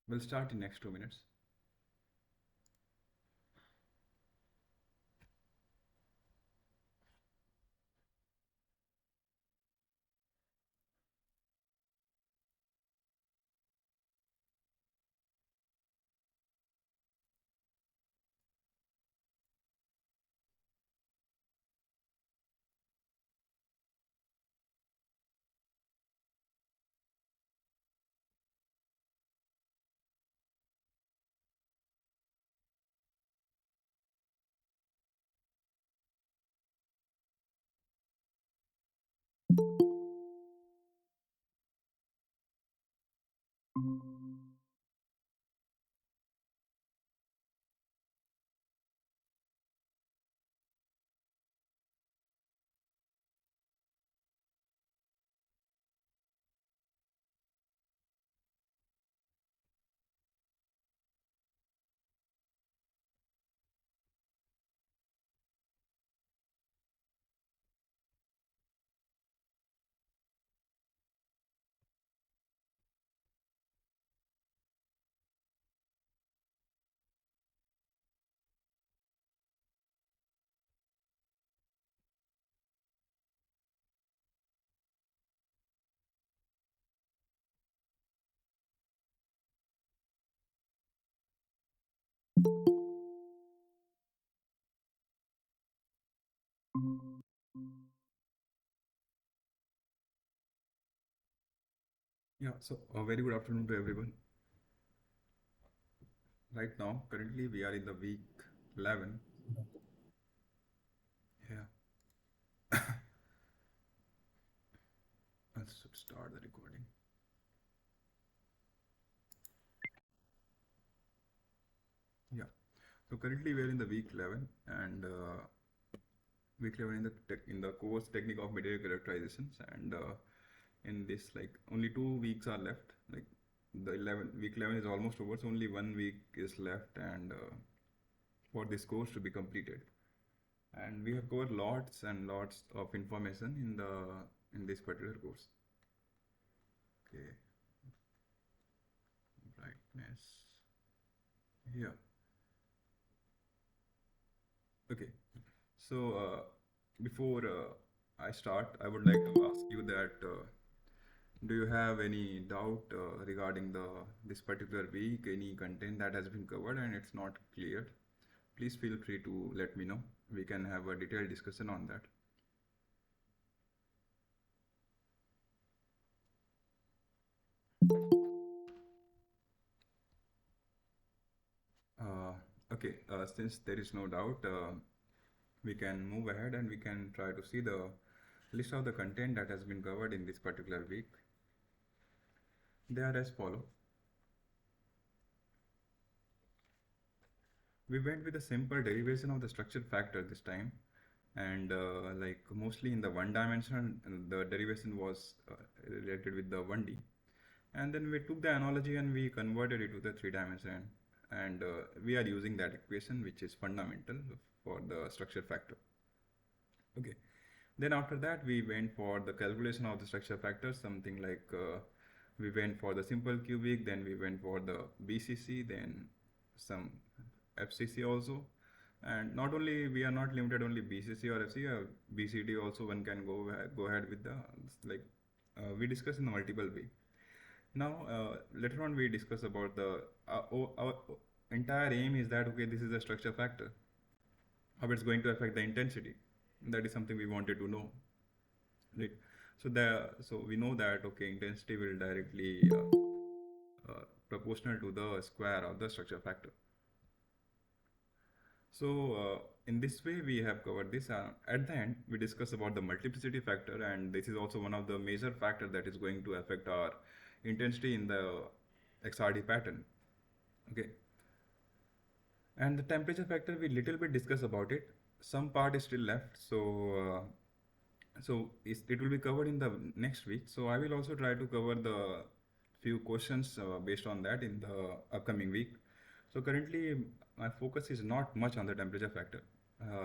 We'll start in next 2 minutes. Yeah, so a very good afternoon to everyone. Right now, currently we are in the week 11. Yeah, let's start the recording. Yeah, so currently we are in the week 11 and week 11 in the in the course technique of material characterizations, and in this, like, only 2 weeks are left. Like, the 11 week 11 is almost over, so only 1 week is left, and for this course to be completed. And we have covered lots and lots of information in this particular course. Okay, brightness. Yeah. Okay. So before I start, I would like to ask you that do you have any doubt regarding this particular week, any content that has been covered and it's not clear? Please feel free to let me know. We can have a detailed discussion on that. Uh, okay, since there is no doubt, we can move ahead and we can try to see the list of the content that has been covered in this particular week. They are as follow. We went with a simple derivation of the structure factor this time, and like mostly in the one dimension, the derivation was related with the 1D. And then we took the analogy and we converted it to the 3 dimension, and we are using that equation, which is fundamental for the structure factor. Okay. Then after that, we went for the calculation of the structure factors, something like we went for the simple cubic, then we went for the BCC, then some FCC also. And not only, we are not limited only BCC or FC, BCD also one can go ahead with the, like, we discuss in the multiple way. Now, later on we discuss about the, our entire aim is that, okay, this is a structure factor, how it's going to affect the intensity. That is something we wanted to know, right? So we know that, okay, intensity will directly proportional to the square of the structure factor. So in this way we have covered this. At the end we discuss about the multiplicity factor, and this is also one of the major factor that is going to affect our intensity in the XRD pattern. Okay. And the temperature factor, we little bit discuss about it. Some part is still left, so it will be covered in the next week. So I will also try to cover the few questions based on that in the upcoming week. So currently my focus is not much on the temperature factor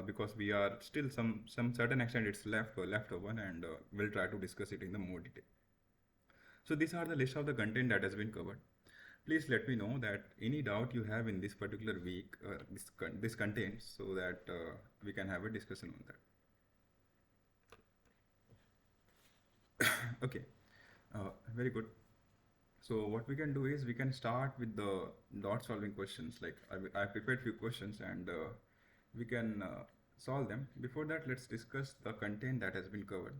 because we are still some certain extent it's left over, and we'll try to discuss it in the more detail. So these are the list of the content that has been covered. Please let me know that any doubt you have in this particular week, this content, so that we can have a discussion on that. Okay, very good. So what we can do is we can start with the dot solving questions. Like I prepared few questions and we can solve them. Before that, let's discuss the content that has been covered.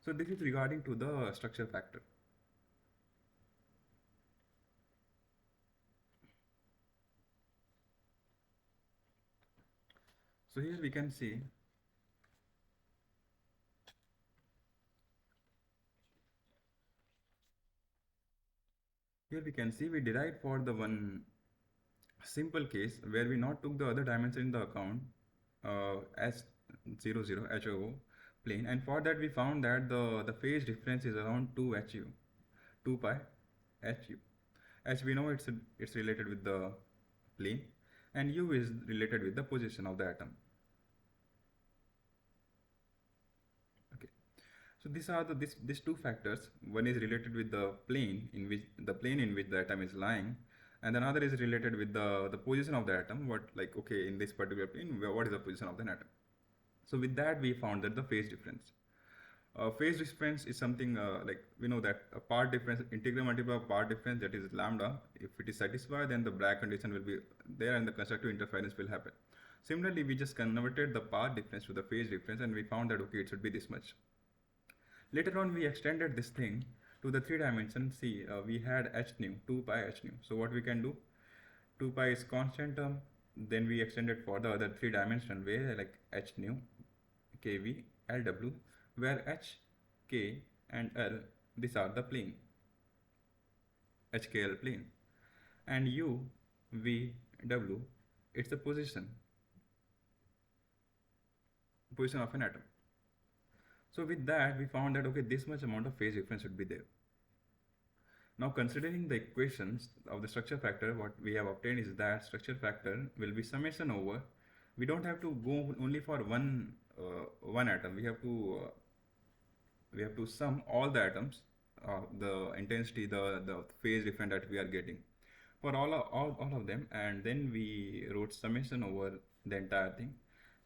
So this is regarding to the structure factor. So here we can see, we derived for the one simple case where we not took the other dimension in the account as 0 0 HO plane, and for that we found that the phase difference is around 2 HU, 2 pi HU. As we know, it's related with the plane, and U is related with the position of the atom. Okay, so these are these two factors. One is related with the plane in which the atom is lying, and another is related with the position of the atom. What, like, okay, in this particular plane, what is the position of the atom? So with that we found that the phase difference. Phase difference is something like we know that a part difference, integral multiple of part difference, that is lambda. If it is satisfied, then the Bragg condition will be there and the constructive interference will happen. Similarly, we just converted the part difference to the phase difference and we found that okay, it should be this much. Later on, we extended this thing to the 3 dimension. See, we had h nu, 2 pi h nu. So what we can do, 2 pi is constant term. Then we extended for the other 3 dimension way, like h nu, kv, lw, where h, k, and l, these are the plane, hkl plane, and u, v, w, it's the position of an atom. So with that, we found that okay, this much amount of phase difference should be there. Now, considering the equations of the structure factor, what we have obtained is that structure factor will be summation over. We don't have to go only for one atom. We have to sum all the atoms, the intensity, the phase difference that we are getting for all of them, and then we wrote summation over the entire thing,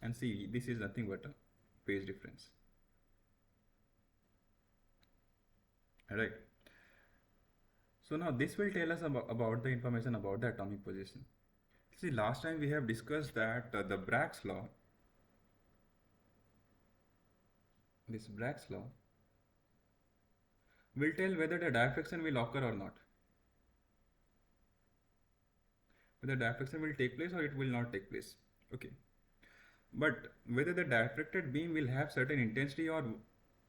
and see, this is nothing but a phase difference. Right. So now this will tell us about the information about the atomic position. See, last time we have discussed that the Bragg's law, this Bragg's law will tell whether the diffraction will occur or not. Whether diffraction will take place or it will not take place. Okay. But whether the diffracted beam will have certain intensity or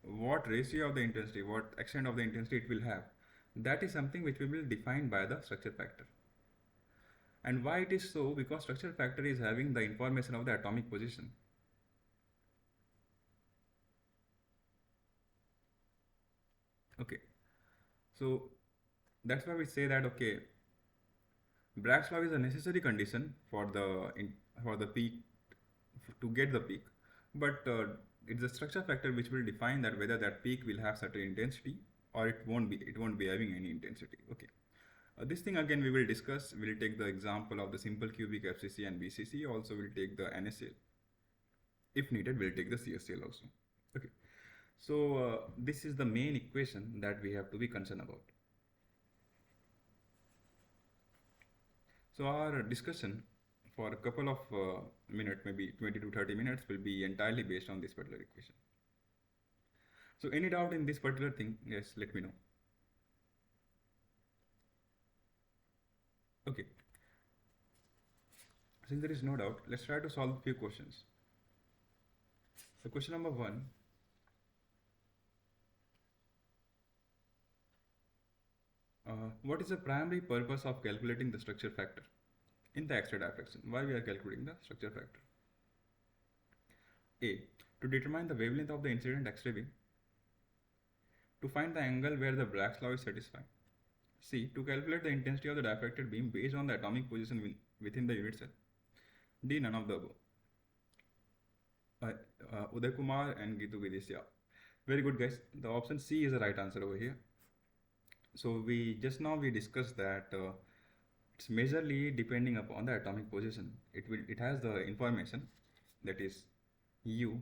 what ratio of the intensity, what extent of the intensity it will have, that is something which we will define by the structure factor. And why it is so? Because structure factor is having the information of the atomic position. Okay, so that's why we say that okay, Bragg's law is a necessary condition for the peak, to get the peak, but it's the structure factor which will define that whether that peak will have certain intensity or it won't be having any intensity. Okay. This thing again we will discuss. We'll take the example of the simple cubic FCC and BCC. Also, we'll take the NaCl. If needed, we'll take the CaCl also. Okay. So this is the main equation that we have to be concerned about. So our discussion for a couple of minutes, maybe 20 to 30 minutes, will be entirely based on this particular equation. So any doubt in this particular thing? Yes, let me know. Okay. Since there is no doubt, let's try to solve a few questions. So question number 1. What is the primary purpose of calculating the structure factor in the X-ray diffraction? Why we are calculating the structure factor? A. To determine the wavelength of the incident X-ray beam. To find the angle where the Bragg's law is satisfied. C. To calculate the intensity of the diffracted beam based on the atomic position within the unit cell. D. None of the above. Uday Kumar and Gitu Vidisya. Very good, guys. The option C is the right answer over here. So we just now we discussed that it's majorly depending upon the atomic position. It has the information that is U,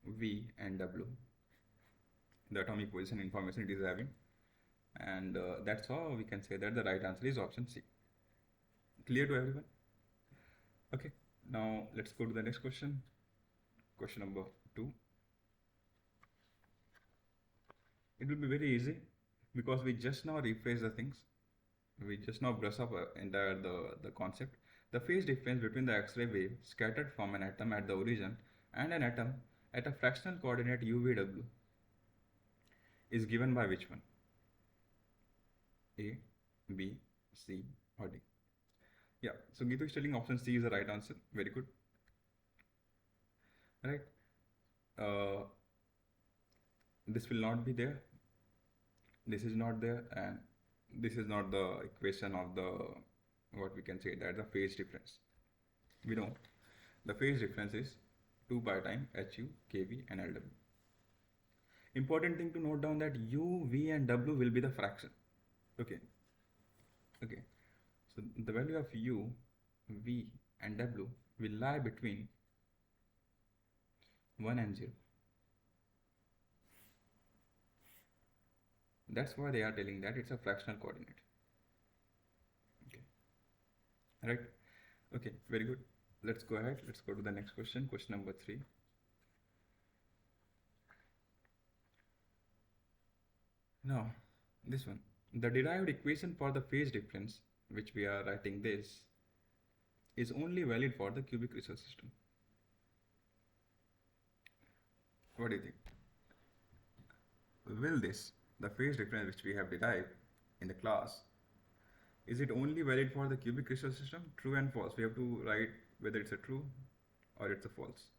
V, and W. The atomic position information it is having, and that's how we can say that the right answer is option C. Clear to everyone? Okay. Now let's go to the next question. Question number 2. It will be very easy because we just now rephrase the things. We just now brush up entire the concept. The phase difference between the X-ray wave scattered from an atom at the origin and an atom at a fractional coordinate UVW is given by which one? A, B, C, or D? Yeah, so Gitu is telling option C is the right answer. Very good. Right? Uh, this will not be there. This is not there, and this is not the equation of the what we can say that the phase difference. We know the phase difference is 2 pi time HU, KV, and LW. Important thing to note down that U, V, and W will be the fraction. Okay. Okay. So the value of U, V, and W will lie between 1 and 0. That's why they are telling that it's a fractional coordinate. Okay. Right? Okay, very good. Let's go ahead. Let's go to the next question. Question number 3. Now, this one. The derived equation for the phase difference, which we are writing this, is only valid for the cubic crystal system. What do you think? Will this, the phase difference which we have derived in the class, is it only valid for the cubic crystal system? True and false. We have to write whether it's a true or it's a false.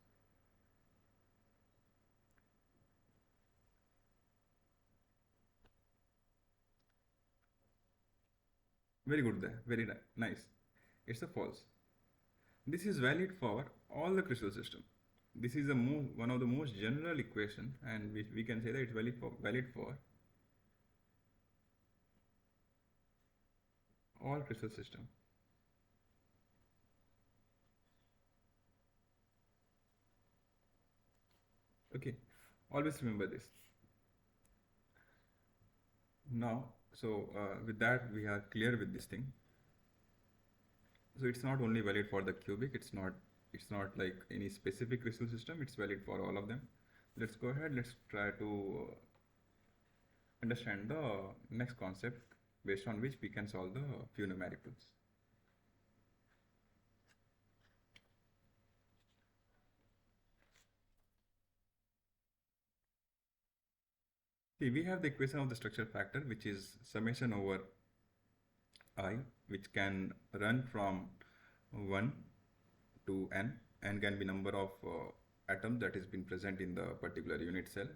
Very good there. Very nice. It's a false. This is valid for all the crystal system. This is one of the most general equation, and we can say that it's valid for all crystal system. Okay, always remember this. Now, so with that we are clear with this thing. So it's not only valid for the cubic. It's not like any specific crystal system. It's valid for all of them. Let's go ahead. Let's try to understand the next concept based on which we can solve the few numericals. See, we have the equation of the structure factor, which is summation over I, which can run from 1 to n. N can be number of atoms that is been present in the particular unit cell.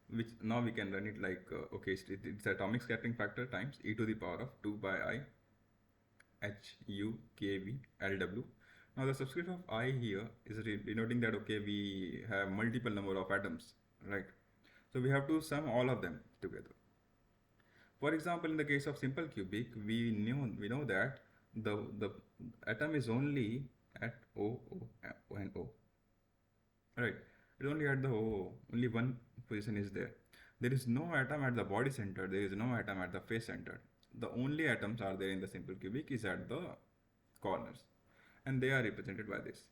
Which now we can run it like, okay, it's atomic scattering factor times e to the power of 2 by I H U K V L W. Now the subscript of I here is denoting that, okay, we have multiple number of atoms, right? So we have to sum all of them together. For example, in the case of simple cubic, we know that the atom is only at O and O, right? It's only at the O, only one position is there. There is no atom at the body center. There is no atom at the face center. The only atoms are there in the simple cubic is at the corners, and they are represented by this.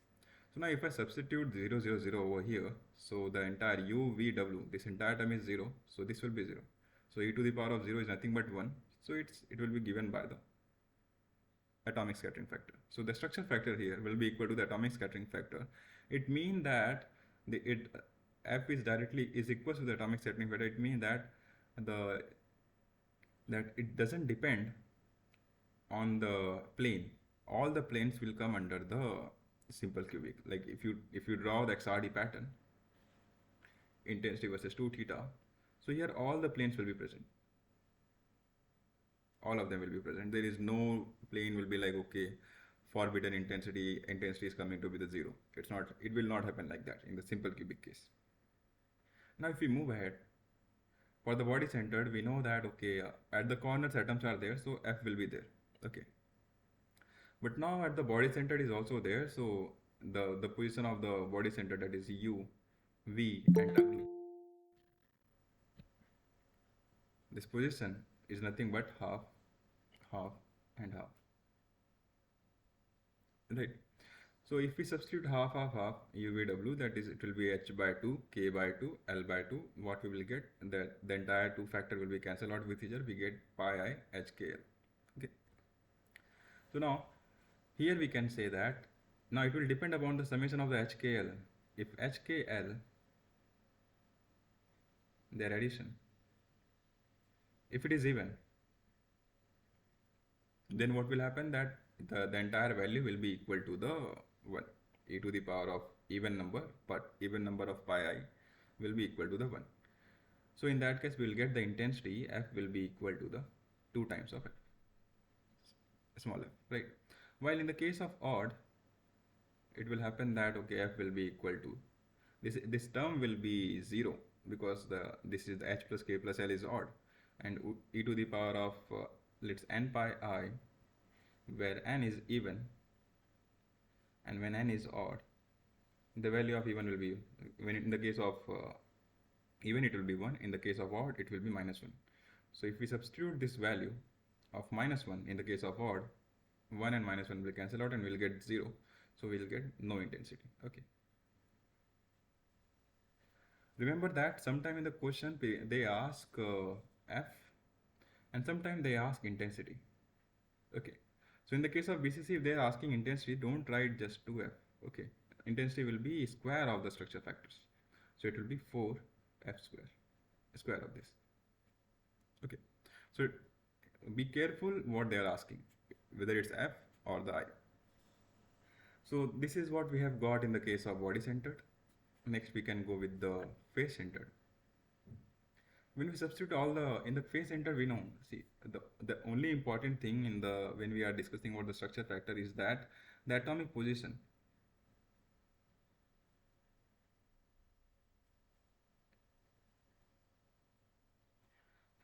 So now if I substitute 0, 0, 0 over here, so the entire U, V, W, this entire term is 0, so this will be 0. So e to the power of 0 is nothing but 1, so it will be given by the atomic scattering factor. So the structure factor here will be equal to the atomic scattering factor. It means that F is equal to the atomic scattering factor. It means that it doesn't depend on the plane. All the planes will come under the simple cubic. Like if you draw the XRD pattern, intensity versus 2 theta, so here all the planes will be present. All of them will be present. There is no plane will be like, okay, forbidden intensity is coming to be the 0. It will not happen like that in the simple cubic case. Now if we move ahead, For the body centered, we know that okay, at the corners atoms are there, so F will be there. Okay. But now at the body centered is also there, so the position of the body center, that is U, V, and W. This position is nothing but half, half, and half. Right. So if we substitute half, half, half, UVW, that is, it will be H by 2, K by 2, L by 2. What we will get, the entire two factor will be cancelled out with each other. We get pi I HKL. Okay. So now, here we can say that, now it will depend upon the summation of the HKL. If HKL, their addition, if it is even, then what will happen, that the entire value will be equal to the 1, e to the power of even number, but even number of pi I will be equal to the 1. So in that case, we will get the intensity F will be equal to the 2 times of F, small f, right? While in the case of odd, it will happen that okay, F will be equal to, this term will be 0, because this is the H plus K plus L is odd, and e to the power of let's n pi I, where n is even, and when n is odd, the value of even will be, when in the case of even it will be 1, in the case of odd it will be minus 1. So if we substitute this value of minus 1 in the case of odd, 1 and minus 1 will cancel out and we'll get 0, so we'll get no intensity. Okay. Remember that sometime in the question they ask F, and sometimes they ask intensity. Okay. So in the case of BCC, if they are asking intensity, don't write just 2F. Okay. Intensity will be square of the structure factors. So it will be 4F square of this. Okay. So be careful what they are asking, whether it's F or the I. So this is what we have got in the case of body centered. Next we can go with the face centered. When we substitute all in the face centered, we know, see, the only important thing when we are discussing about the structure factor is that the atomic position.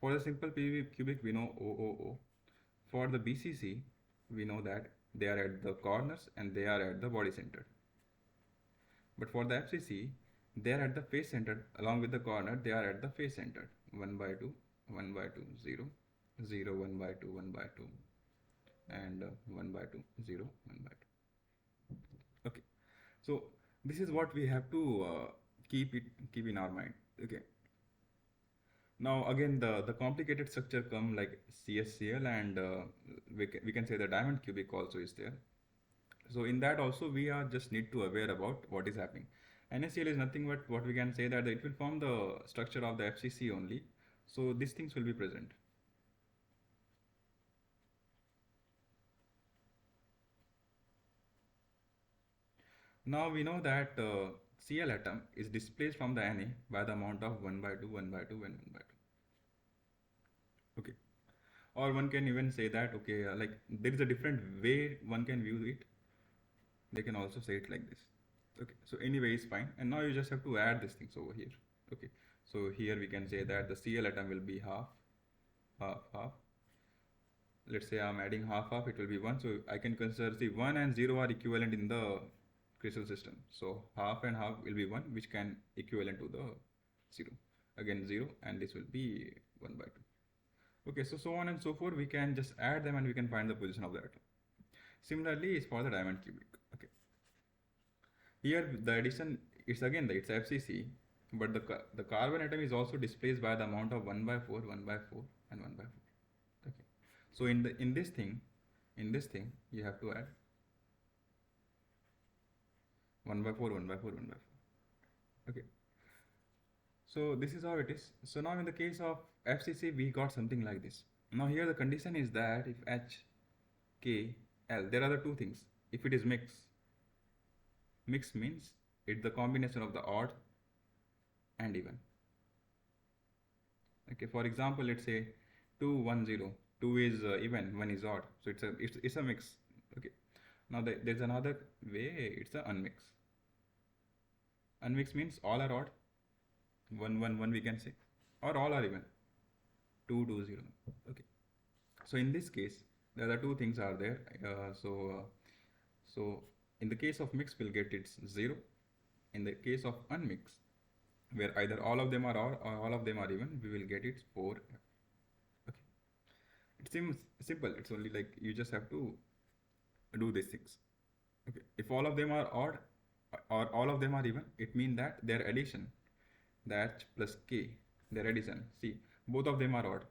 For the simple PV cubic, we know OOO. For the BCC, we know that they are at the corners and they are at the body centered. But for the FCC, they are at the face centered along with the corner, they are at the face centered. 1 by 2, 1 by 2, 0, 0, 1 by 2, 1 by 2, and 1 by 2, 0, 1 by 2. Okay, so this is what we have to keep in our mind. Okay. Now again, the complicated structure come like CSCl, and we can say the diamond cubic also is there. So in that also we are just need to aware about what is happening. NaCl is nothing but what we can say that it will form the structure of the FCC only. So these things will be present. Now we know that Cl atom is displaced from the Na by the amount of 1 by 2, 1 by 2, and 1 by 2. Okay. Or one can even say that, okay, like there is a different way one can view it. They can also say it like this. Okay, so anyway is fine, and now you just have to add these things over here. Okay, so here we can say that the Cl atom will be half, half, half. Let's say I'm adding half, half, it will be 1. So I can consider, see, 1 and 0 are equivalent in the crystal system. So half and half will be 1, which can equivalent to the 0. Again 0, and this will be 1 by 2. Okay, so on and so forth, we can just add them and we can find the position of the atom. Similarly, is for the diamond cubic. Okay. Here the addition is again it's FCC, but the carbon atom is also displaced by the amount of 1 by 4, 1 by 4, and 1 by 4. Okay. So in this thing you have to add 1 by 4, 1 by 4, 1 by 4. Okay. So this is how it is. So now in the case of FCC, we got something like this. Now here the condition is that if H, K, L, there are the two things. If it is mixed means it's the combination of the odd and even. Okay, for example, let's say 2, 1, 0. 2 is even, 1 is odd. So it's a mix. Okay. Now there's another way, it's a unmix. Unmix means all are odd. 1, 1, 1 we can say, or all are even. 220. Okay. So in this case, the other two things are there. So in the case of mix, we'll get it's 0. In the case of unmix, where either all of them are odd or all of them are even, we will get it 4. Okay. It seems simple. It's only like you just have to do these things. Okay. If all of them are odd or all of them are even, it means that their addition, that plus k, their addition. See, both of them are odd,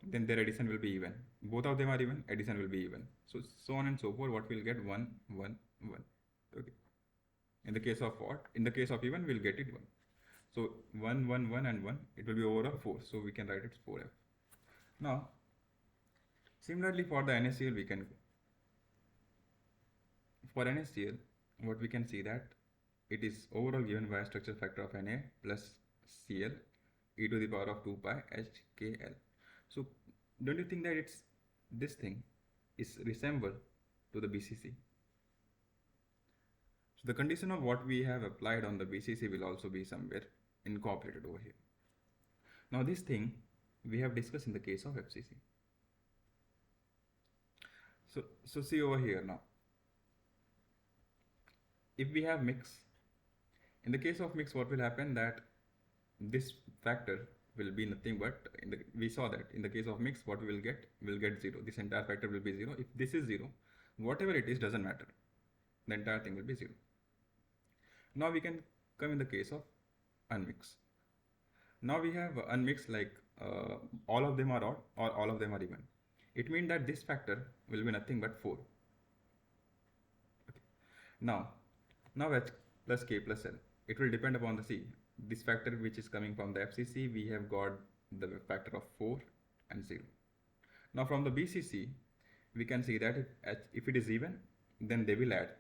then their addition will be even. Both of them are even, addition will be even. So on and so forth. What we'll get 1, 1, 1. Okay. In the case of odd, in the case of even, we'll get it 1. So 1, 1, 1, and 1. It will be over of 4. So we can write it 4f. Now, similarly for the NaCl, we can for NaCl, what we can see that it is overall given by a structure factor of Na plus Cl e to the power of 2 pi HKl. So don't you think that it's this thing is resemble to the BCC? So the condition of what we have applied on the BCC will also be somewhere incorporated over here. Now this thing we have discussed in the case of FCC. So see over here now. If we have mix, in the case of mix, what will happen that this factor will be nothing but we saw that in the case of mix, what we will get 0. This entire factor will be 0. If this is 0, whatever it is doesn't matter. The entire thing will be 0. Now we can come in the case of unmix. Now we have unmix like all of them are odd or all of them are even. It means that this factor will be nothing but 4. Okay. Now h plus k plus l. It will depend upon the C. This factor which is coming from the FCC, we have got the factor of 4 and 0. Now from the BCC, we can see that if it is even, then they will add.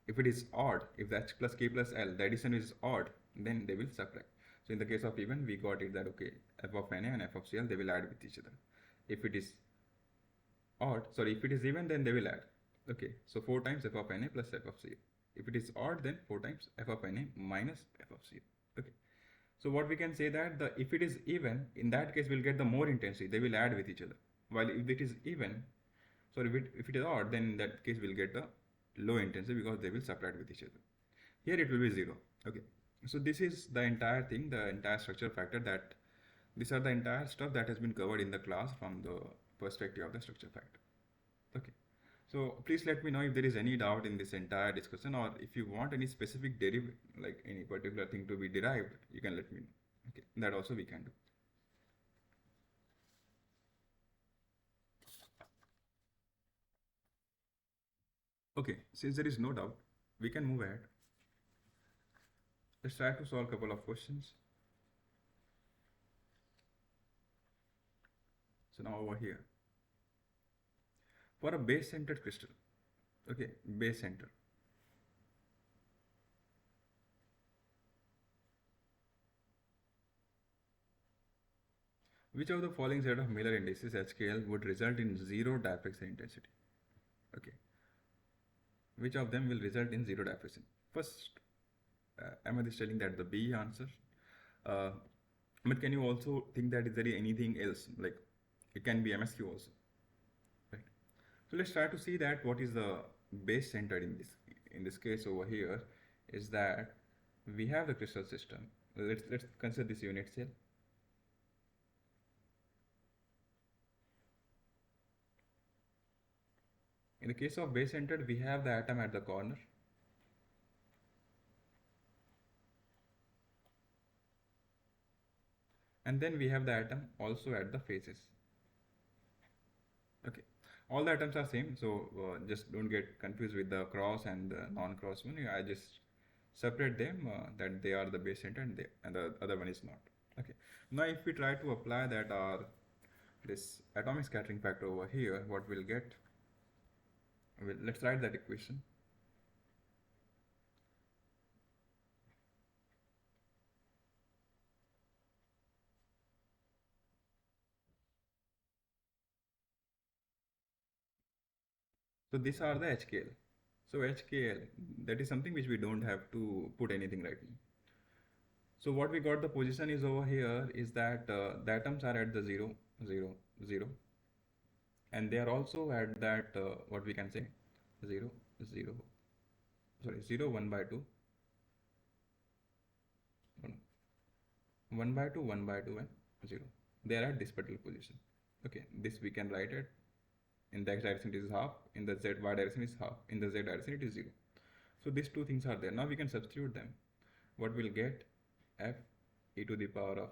If it is odd, if the h plus k plus l, the addition is odd, then they will subtract. So in the case of even, we got it that okay, f of Na and f of Cl, they will add with each other. If it is if it is even, then they will add. Okay, so 4 times f of Na plus f of Cl. If it is odd, then 4 times f of Na minus f of Cl. Okay. So what we can say that if it is even, in that case we'll get the more intensity. They will add with each other. While if it is even, if it is odd, then in that case we'll get the low intensity because they will subtract with each other. Here it will be 0. Okay. So this is the entire thing, the entire structure factor that these are the entire stuff that has been covered in the class from the perspective of the structure factor. Okay. So please let me know if there is any doubt in this entire discussion, or if you want any specific like any particular thing to be derived, you can let me know. Okay, that also we can do. Okay, since there is no doubt, we can move ahead. Let's try to solve a couple of questions. So now over here, for a base-centered crystal, okay, base center. Which of the following set of Miller indices HKL would result in 0 diffraction intensity? Okay. Which of them will result in 0 diffraction? First, am I just telling that the B answer? But can you also think that is there anything else? Like it can be MSQ also, right? So let's try to see that what is the base centered in this case over here is that we have the crystal system. Let's consider this unit cell. In the case of base centered, we have the atom at the corner. And then we have the atom also at the faces. Okay, all the atoms are same, so just don't get confused with the cross and the non-cross one. I just separate them that they are the base center and the other one is not. Okay, now if we try to apply that this atomic scattering factor over here, what we'll get? Let's write that equation. So these are the HKL. So HKL, that is something which we don't have to put anything right now. So what we got the position is over here is that the atoms are at the 0, 0, 0, and they are also at that what we can say 0, 0, sorry 0, 1 by 2, no, no, 1 by 2, 1 by 2 and 0. They are at this particular position. Okay, this we can write it in the x direction it is half, in the z y direction is half, in the z direction it is 0. So these two things are there. Now we can substitute them. What we'll get? F e to the power of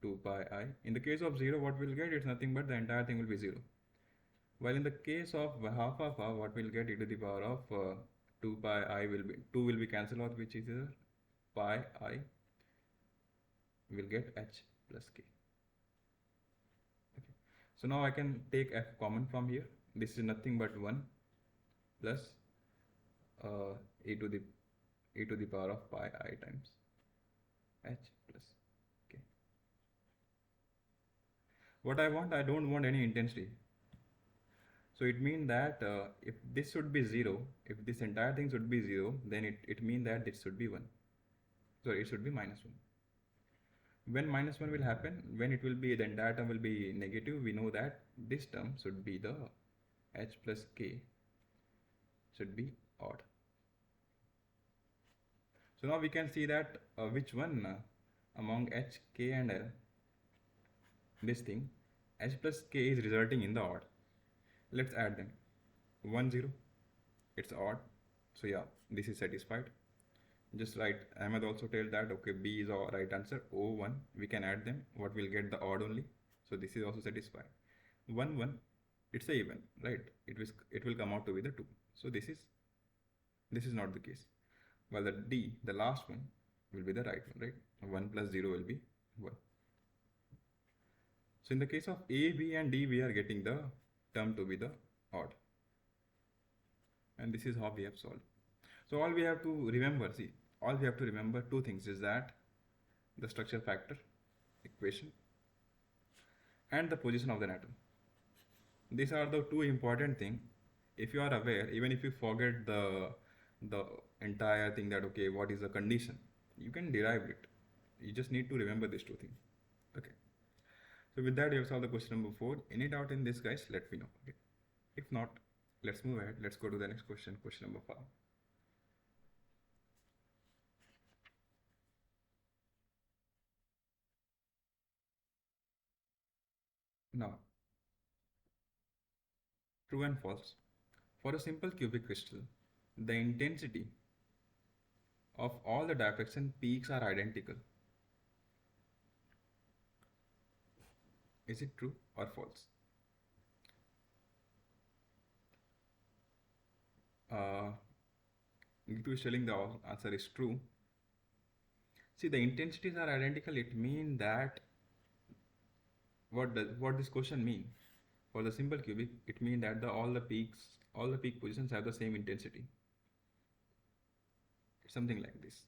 2 pi I. In the case of 0, what we'll get? It's nothing but the entire thing will be 0. While in the case of half of r, what we'll get? E to the power of 2 pi I will be 2 will be cancelled out, which is pi I will get h plus k. Okay. So now I can take f common from here. This is nothing but 1 plus uh, e to the power of pi I times h plus k. What I want, I don't want any intensity. So it means that if this should be 0, if this entire thing should be 0, then it means that this should be 1. Sorry, it should be minus 1. When minus 1 will happen, when it will be, the entire term will be negative, we know that this term should be the h plus k should be odd. So now we can see that which one among h, k and l, this thing, h plus k is resulting in the odd. Let's add them. 1, 0, it's odd. So yeah, this is satisfied. Just write, Ahmed also tell that, okay, B is our right answer. O, 1, we can add them. What will get the odd only. So this is also satisfied. 1, 1, it's a even, right? It will come out to be the 2. So this is not the case. While the D, the last one, will be the right one, right? 1 plus 0 will be 1. So in the case of A, B and D, we are getting the term to be the odd. And this is how we have solved. So all we have to remember, two things is that the structure factor equation and the position of the atom. These are the two important things. If you are aware, even if you forget the entire thing that, okay, what is the condition, you can derive it. You just need to remember these two things. Okay. So with that, you have solved the question number 4. Any doubt in this, guys, let me know. Okay. If not, let's move ahead. Let's go to the next question, question number 5. Now, true and false. For a simple cubic crystal, the intensity of all the diffraction peaks are identical. Is it true or false? Gitu is telling the answer is true. See, the intensities are identical. It means that what this question mean? For the simple cubic, it means that all the peak positions have the same intensity. Something like this.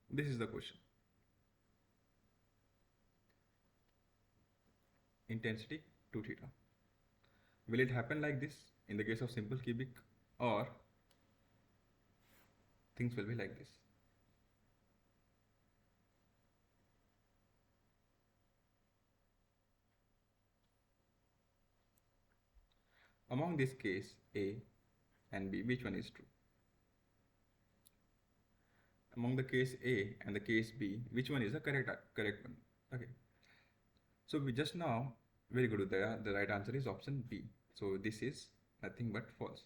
This is the question. Intensity 2 theta. Will it happen like this in the case of simple cubic, or things will be like this? Among this case A and B, which one is true? Among the case A and the case B, which one is the correct one? Okay. So we just now, very good, the right answer is option B. So this is nothing but false.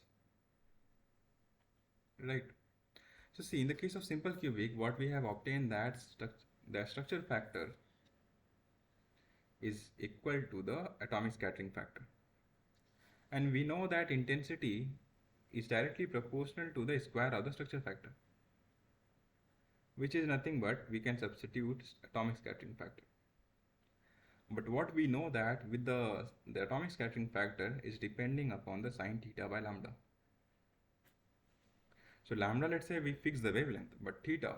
Right. So see, in the case of simple cubic, what we have obtained that the structure factor is equal to the atomic scattering factor. And we know that intensity is directly proportional to the square of the structure factor, which is nothing but we can substitute atomic scattering factor. But what we know that with the atomic scattering factor is depending upon the sine theta by lambda. So lambda, let's say we fix the wavelength, but theta,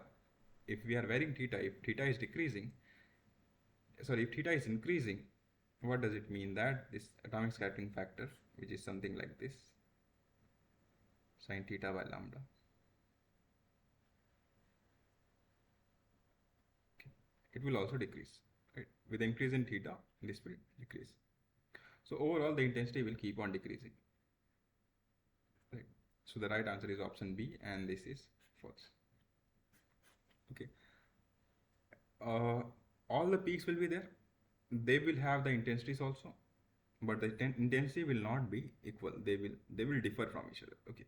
if we are varying theta, if theta is increasing, what does it mean? That this atomic scattering factor, which is something like this, sine theta by lambda. Okay. it will also decrease. Right? With increase in theta, this will decrease. So overall, the intensity will keep on decreasing. Right? So the right answer is option B, and this is false. Okay. Uh, all the peaks will be there. They will have the intensities also, but the intensity will not be equal. They will differ from each other. Okay.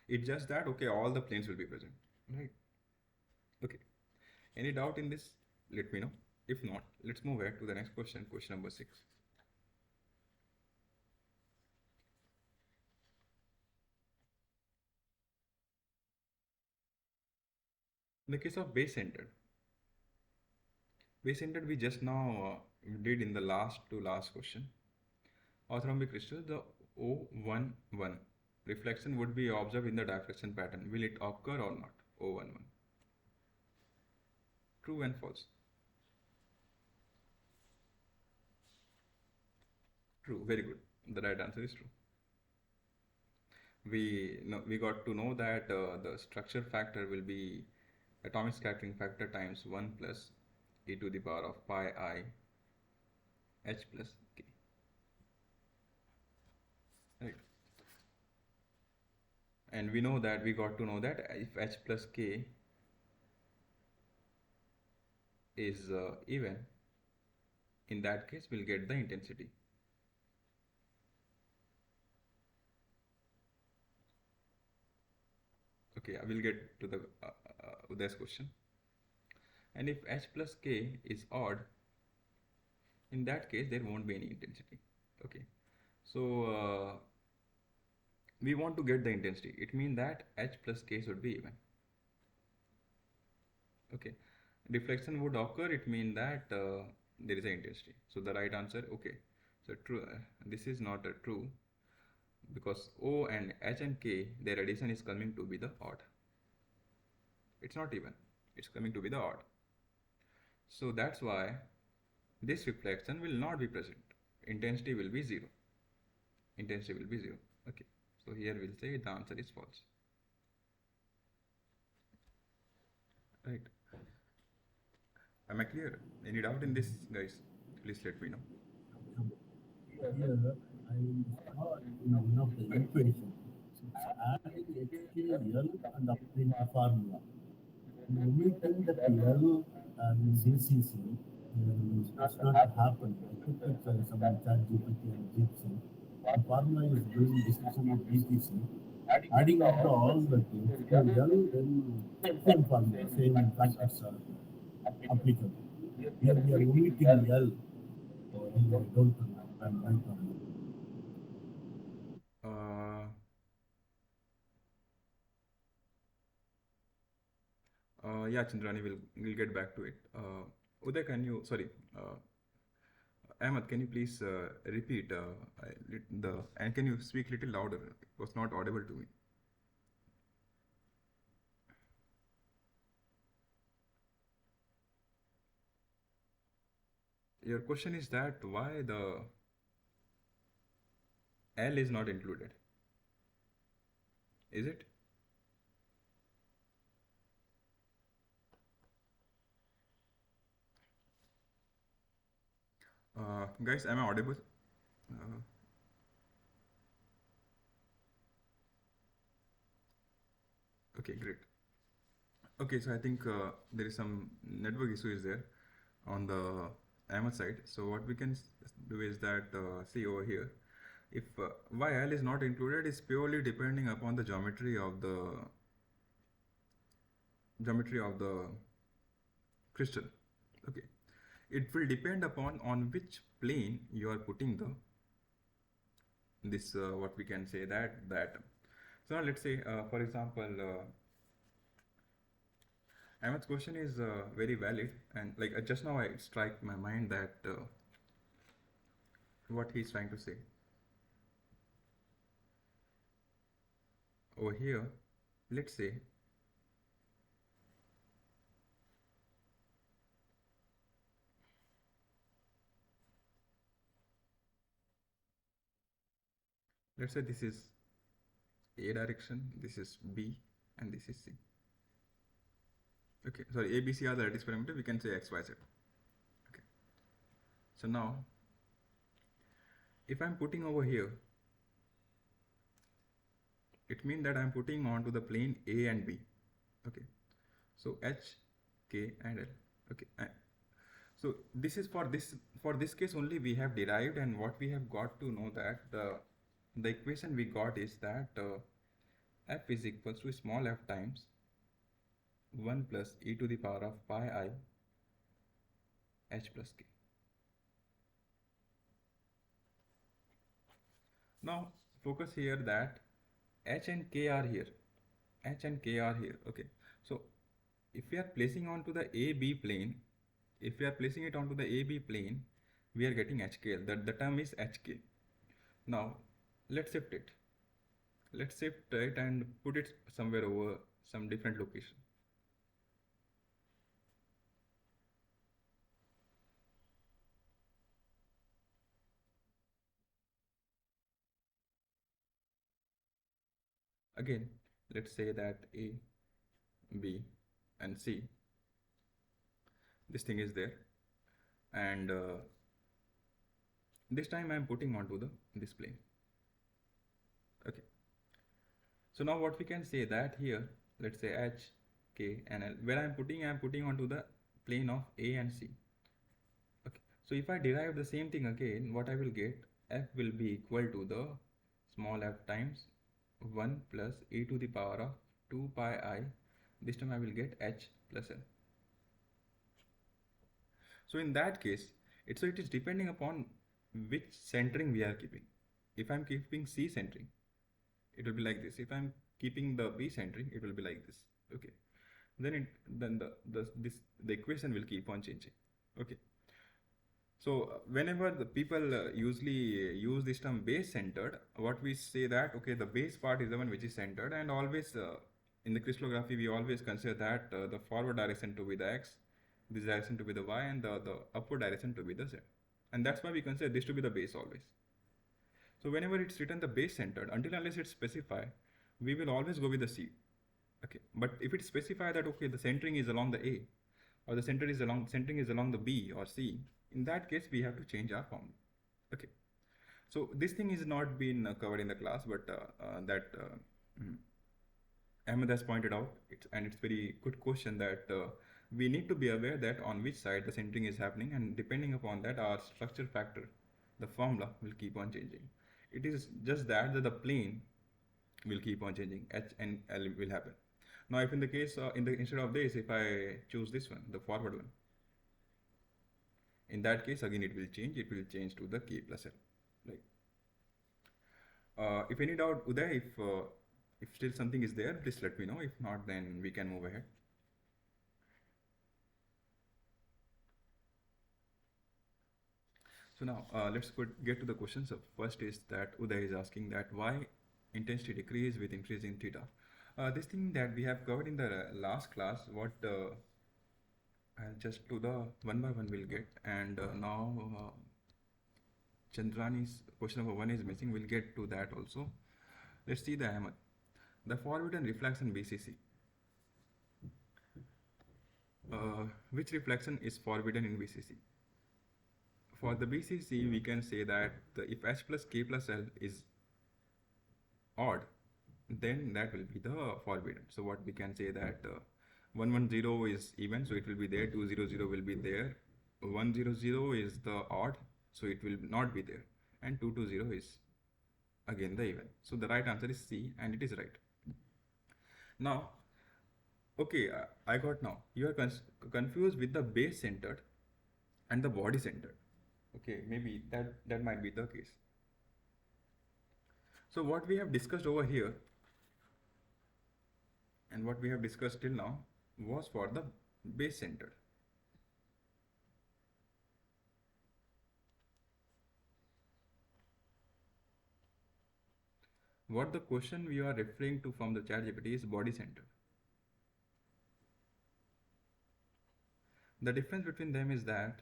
It's just that okay, all the planes will be present. Right. Okay. Any doubt in this? Let me know. If not, let's move ahead to the next question. Question number 6. In the case of base centered we just now did in the last to last question. Orthorhombic crystal, the O11 reflection would be observed in the diffraction pattern. Will it occur or not? O11. True and false. True. Very good. The right answer is true. We got to know that the structure factor will be atomic scattering factor times 1 plus e to the power of pi I h plus k. Right. And we got to know that if h plus k is even, in that case we'll get the intensity. Okay, I will get to the this question. And if h plus k is odd, in that case there won't be any intensity. Okay, so we want to get the intensity. It means that h plus k should be even. Okay, deflection would occur. It means that there is an intensity. So the right answer, okay. So true. This is not a true because O and H and K, their addition is coming to be the odd. It's not even. It's coming to be the odd. So that's why this reflection will not be present. Intensity will be zero. Intensity will be zero. Okay. So here we'll say the answer is false. Right. Am I clear? Any doubt in this, guys? Please let me know. Here, I saw in one of the equations, it's adding HKL and applying the formula. And omitting that L and CCC, it's not happened. I put it some chat GPT and GPT. The formula is doing discussion of BTC. Adding up to all the things, to L, then same formula, same factors are applicable. Here we are omitting L. So I don't know. I'm right on. Uh, yeah, Chandrani, we'll get back to it. Uday, can you, sorry, Ahmed, can you please repeat and can you speak little louder? It was not audible to me. Your question is that why the L is not included, is it? Guys, am I audible? Uh, okay, great. Okay, so I think there is some network issue is there on the Ahmed side. So what we can do is that see over here, if why L is not included is purely depending upon the geometry of the crystal. Okay, it will depend upon on which plane you are putting the this what we can say that. So now let's say for example. Ahmed's question is very valid, and like just now I strike my mind that what he's trying to say over here. Let's say this is A direction, this is B, and this is C. Okay, sorry, A, B, C are the lattice parameter. We can say X, Y, Z. So now, if I'm putting over here, it means that I'm putting onto the plane A and B. Okay. So H, K, and L. Okay. So this is for this case only we have derived, and what we have got to know that the equation we got is that f is equals to small f times 1 plus e to the power of pi I h plus k. Now focus here that h and k are here. H and k are here. Okay. So if we are placing onto the AB plane, if we are placing it onto the AB plane, we are getting HK. The term is HK. Now let's shift it. Let's shift it and put it somewhere over some different location. Again, let's say that A, B, and C. This thing is there, and this time I am putting onto the this plane. Okay. So now what we can say that here, let's say H, K, and L. Where I am putting onto the plane of A and C. Okay. So if I derive the same thing again, what I will get, F will be equal to the small f times 1 plus e to the power of 2 pi I. This time I will get H plus L. So in that case, it is depending upon which centering we are keeping. If I'm keeping C centering, it will be like this. If I'm keeping the B centering, it will be like this. Okay. Then the equation will keep on changing. Okay. So whenever the people usually use this term base centered, what we say that okay, the base part is the one which is centered, and always in the crystallography we always consider that the forward direction to be the x, this direction to be the y, and the upward direction to be the z, and that's why we consider this to be the base always. So whenever it's written the base centered, until unless it's specified, we will always go with the C. Okay, but if it's specified that okay, the centering is along the A, or the centering is along the B or C, in that case we have to change our formula. Okay, so this thing is not been covered in the class, but Ahmed has pointed out, and it's very good question that we need to be aware that on which side the centering is happening, and depending upon that our structure factor, the formula will keep on changing. It is just that the plane will keep on changing, H and L will happen. Now if in the case instead of this, if I choose this one, the forward one, in that case again it will change to the K plus L. Right. If any doubt, Uday, if still something is there, please let me know. If not, then we can move ahead. So now let's get to the questions. First is that Uday is asking that why intensity decrease with increase in theta. This thing that we have covered in the last class, what I'll just do the one by one we'll get, and now Chandrani's question number 1 is missing. We'll get to that also. Let's see the Ahmed. The forbidden reflection BCC. Which reflection is forbidden in BCC? For the BCC, we can say that if H plus K plus L is odd, then that will be the forbidden. So what we can say that 110 is even, so it will be there. 200 will be there. 100 is the odd, so it will not be there. And 220 is again the even. So the right answer is C, and it is right. Now, okay, I got now. You are confused with the base centered and the body centered. Okay, maybe that might be the case. So what we have discussed over here and what we have discussed till now was for the base centered. What the question we are referring to from the ChatGPT is body centered. The difference between them is that,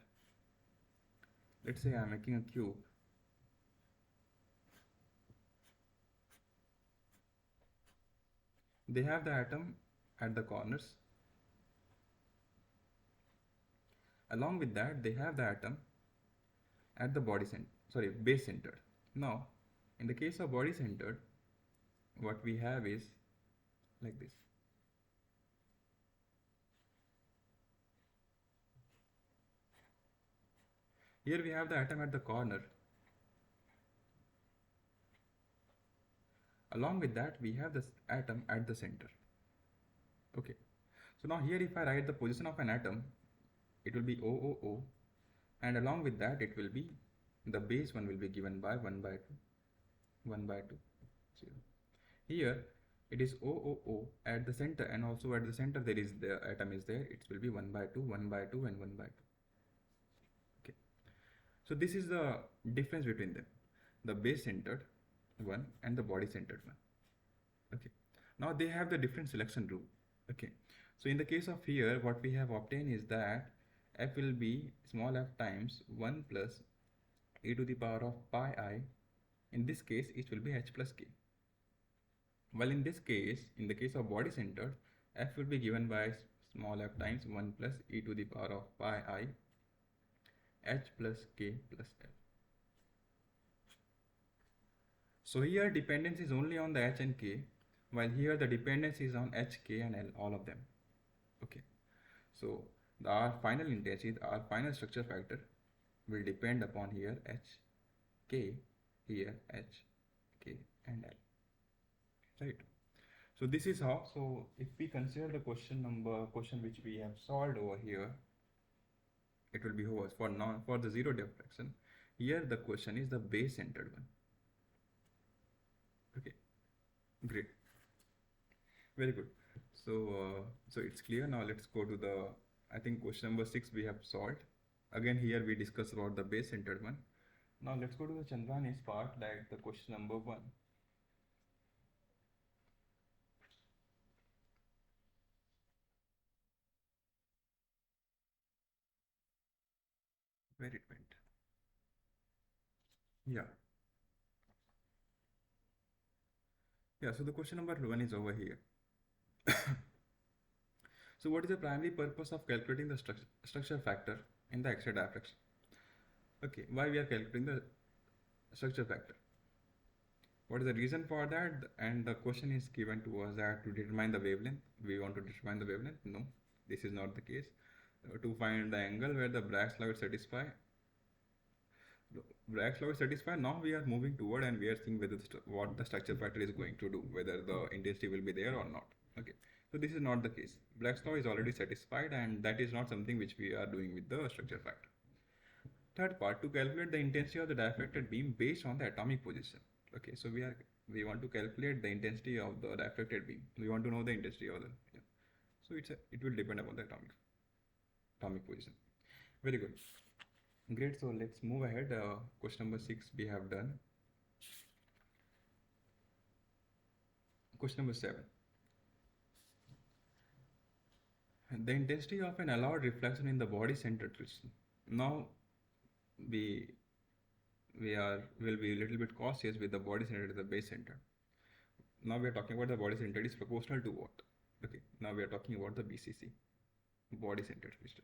let's say I'm making a cube. They have the atom at the corners. Along with that, they have the atom at the body center, sorry, base centered. Now, in the case of body centered, what we have is like this. Here we have the atom at the corner. Along with that, we have this atom at the center. Okay. So now here if I write the position of an atom, it will be OOO, and along with that it will be the base one will be given by 1 by 2, 1 by 2, 0. Here it is OOO at the center, and also at the center there is the atom is there. It will be 1 by 2, 1 by 2, and 1 by 2. Okay. So this is the difference between them, the base centered one and the body centered one. Okay. Now they have the different selection rule. Okay. So in the case of here, what we have obtained is that f will be small f times 1 plus e to the power of pi I. In this case, it will be h plus k. While in this case, in the case of body centered, f will be given by small f times 1 plus e to the power of pi I, h plus k plus l. So here dependence is only on the h and k, while here the dependence is on h, k and l, all of them. Okay. So our final intensity, our final structure factor will depend upon here h, k, here h, k and l. Right. So this is how. So if we consider the question which we have solved over here, it will be over for the zero diffraction. Here the question is the base centered one. Okay, great, very good. So it's clear. Now let's go to the, I think question number 6 we have solved. Again here we discuss about the base centered one. Now let's go to the Chandrani's part, like the question number 1. Where it went? Yeah. Yeah, so the question number 1 is over here. So what is the primary purpose of calculating the structure factor in the X-ray diffraction? Okay, why we are calculating the structure factor? What is the reason for that? And the question is given to us that to determine the wavelength. We want to determine the wavelength? No, this is not the case. To find the angle where the Bragg's law is satisfied. Bragg's law is satisfied. Now we are moving toward and we are seeing whether what the structure factor is going to do, whether the intensity will be there or not. Okay, so this is not the case. Bragg's law is already satisfied, and that is not something which we are doing with the structure factor. Third part, to calculate the intensity of the diffracted beam based on the atomic position. Okay, so we want to calculate the intensity of the diffracted beam. We want to know the intensity of the, yeah. So it will depend upon the atomic position. Very good. Great. So let's move ahead. Question number 6 we have done. Question number 7. The intensity of an allowed reflection in the body centered crystal. Now we will be a little bit cautious with the body centered and the base centered. Now we are talking about the body centered is proportional to what? Okay, now we are talking about the BCC, body centered crystal.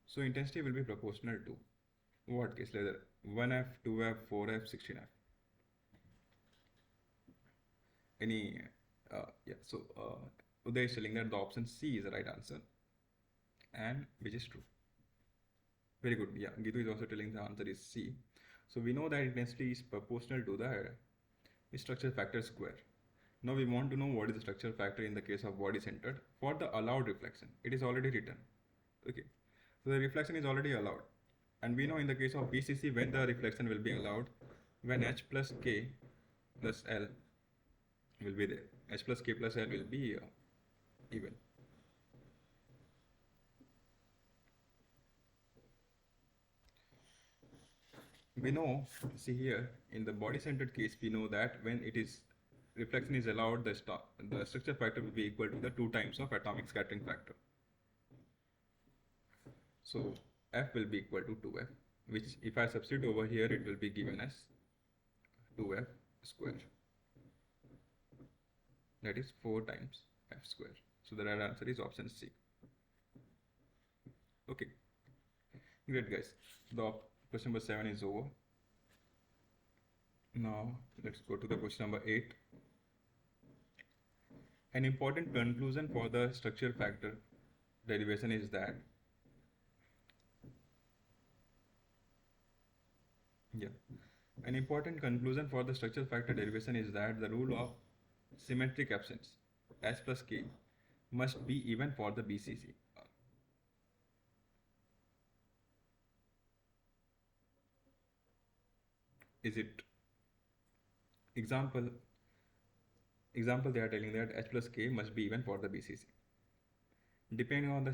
So intensity will be proportional to what case? Whether 1F, 2F, 4F, 16F. Any, yeah, so Uday is telling that the option C is the right answer, and which is true. Very good. Yeah, Gitu is also telling the answer is C. So we know that intensity is proportional to the structure factor square. Now we want to know what is the structure factor in the case of body centered for the allowed reflection. It is already written. Okay, so the reflection is already allowed, and we know in the case of BCC when the reflection will be allowed, when H plus K plus L will be there. H plus K plus L will be even. We know, see here, in the body centered case, we know that when it is reflection is allowed, the structure factor will be equal to the 2 times of atomic scattering factor. So F will be equal to 2F, which if I substitute over here, it will be given as 2F square. That is 4 times F square. So the right answer is option C. Okay. Great, guys. The question number 7 is over. Now let's go to the question number 8. An important conclusion for the structure factor derivation is that, yeah, an important conclusion for the structure factor derivation is that the rule of symmetric absence, S plus K, must be even for the BCC. Is it example? Example, they are telling that H plus K must be even for the BCC. Depending on the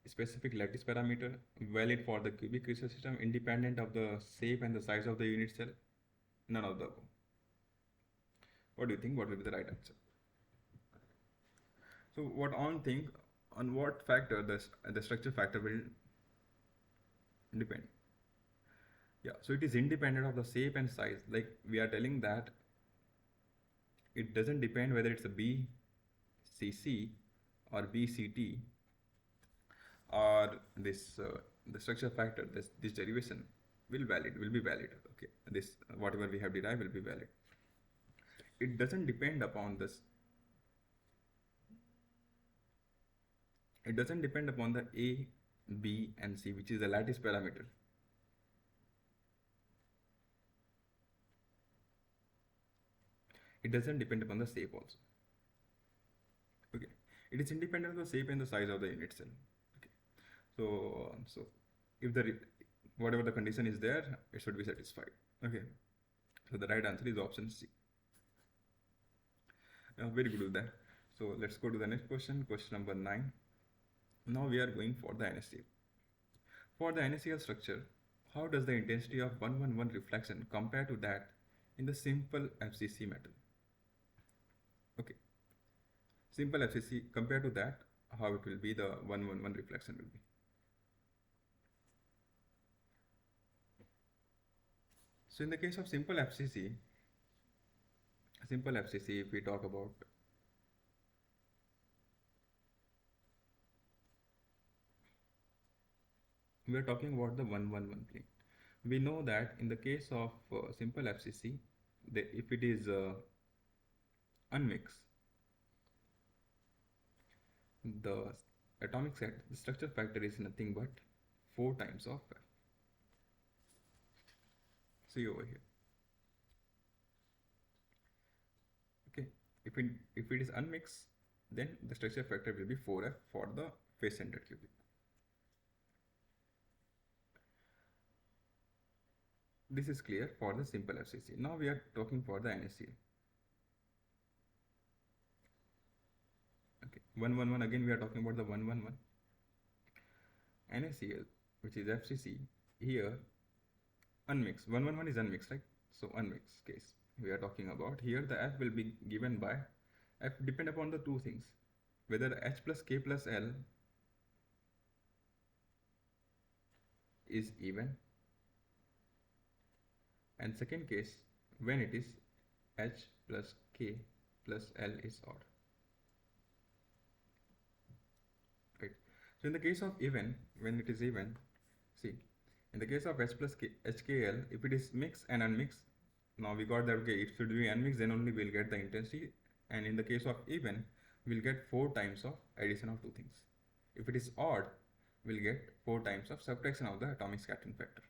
specific lattice parameter, valid for the cubic crystal system, independent of the shape and the size of the unit cell, none of the above. What do you think? What will be the right answer? So what on think on what factor the structure factor will depend? Yeah, so it is independent of the shape and size. Like we are telling that it doesn't depend whether it's a BCC or BCT or this the structure factor, this derivation will be valid. Okay, this whatever we have derived will be valid. It doesn't depend upon this. It doesn't depend upon the A, B, and C, which is the lattice parameter. It doesn't depend upon the shape also. Okay, it is independent of the shape and the size of the unit cell. Okay, so if the whatever the condition is there, it should be satisfied. Okay, so the right answer is option C. Very good with that. So let's go to the next question, question number 9. Now we are going for the NaCl. For the NaCl structure, how does the intensity of 111 reflection compare to that in the simple FCC metal? Okay, simple FCC compared to that, how it will be, the 111 reflection will be. So in the case of simple FCC, if we talk about, we are talking about the 111 plane. We know that in the case of simple FCC, if it is unmixed, the atomic set, the structure factor is nothing but 4 times of F. See over here. Okay, if it is unmixed, then the structure factor will be 4F for the face-centered cubic. This is clear for the simple FCC. Now we are talking for the NaCl. Okay, 111, again we are talking about the 111. NaCl, which is FCC, here unmixed. 111 is unmixed, right? So unmixed case we are talking about. Here the F will be given by, F depend upon the two things, whether H plus K plus L is even, and second case when it is H plus K plus L is odd. Right. So in the case of even, when it is even, see, in the case of H plus K, HKL, if it is mixed and unmixed, now we got that, okay, it should be unmixed, then only we'll get the intensity. And in the case of even, we'll get 4 times of addition of two things. If it is odd, we'll get 4 times of subtraction of the atomic scattering factor.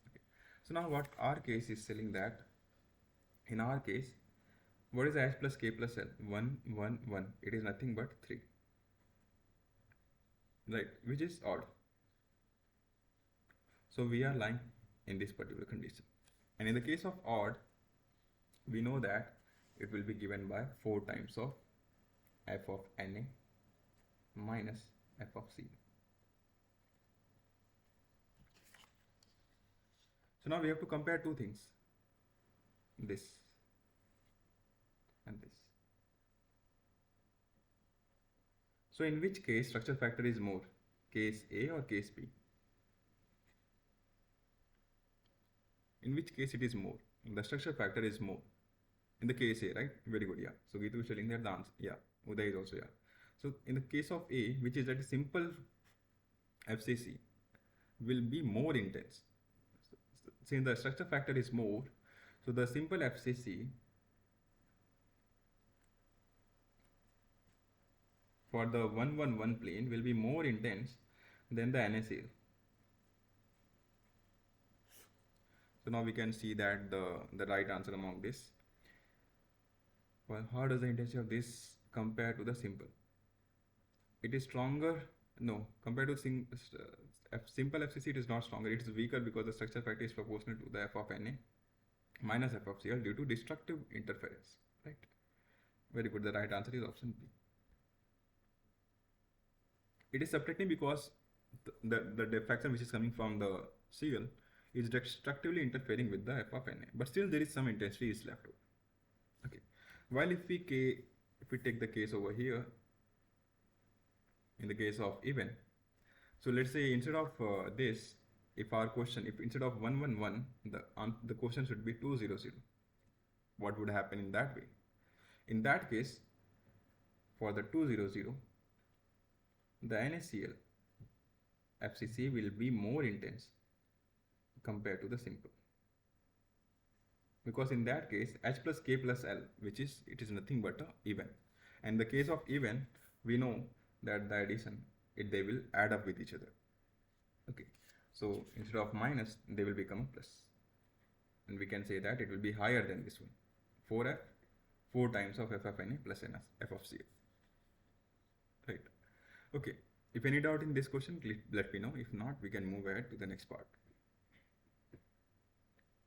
Okay. So now what our case is telling that, in our case, what is H plus K plus L? 1, 1, 1. It is nothing but 3. Right, which is odd. So we are lying in this particular condition. And in the case of odd, we know that it will be given by 4 times of F of Na minus F of C. So now we have to compare two things, this and this. So in which case structure factor is more, case A or case B? In which case it is more? The structure factor is more in the case A, right? Very good, yeah. So Gitu is telling that the answer, yeah. Uday is also, yeah. So in the case of A, which is that a simple FCC, will be more intense. Since the structure factor is more, so the simple FCC for the 111 plane will be more intense than the NaCl. So now we can see that the right answer among this. Well, how does the intensity of this compare to the simple? It is stronger. No, compared to simple FCC, it is not stronger. It is weaker because the structure factor is proportional to the F of Na minus F of Cl due to destructive interference. Right? Very good. The right answer is option B. It is subtracting because the diffraction which is coming from the Cl is destructively interfering with the F of Na. But still, there is some intensity is left over. Okay. While if we take the case over here, in the case of even, so let's say instead of this, if our question, if instead of 111, the question should be 200, what would happen in that way? In that case, for the 200, the NaCl FCC will be more intense compared to the simple, because in that case H plus K plus L, which is, it is nothing but a even, and the case of even, we know that the addition, they will add up with each other. Okay, so instead of minus, they will become a plus, and we can say that it will be higher than this one, 4F, 4 times of F of Na plus F of Cl. Right. Okay, if any doubt in this question, please let me know. If not, we can move ahead to the next part.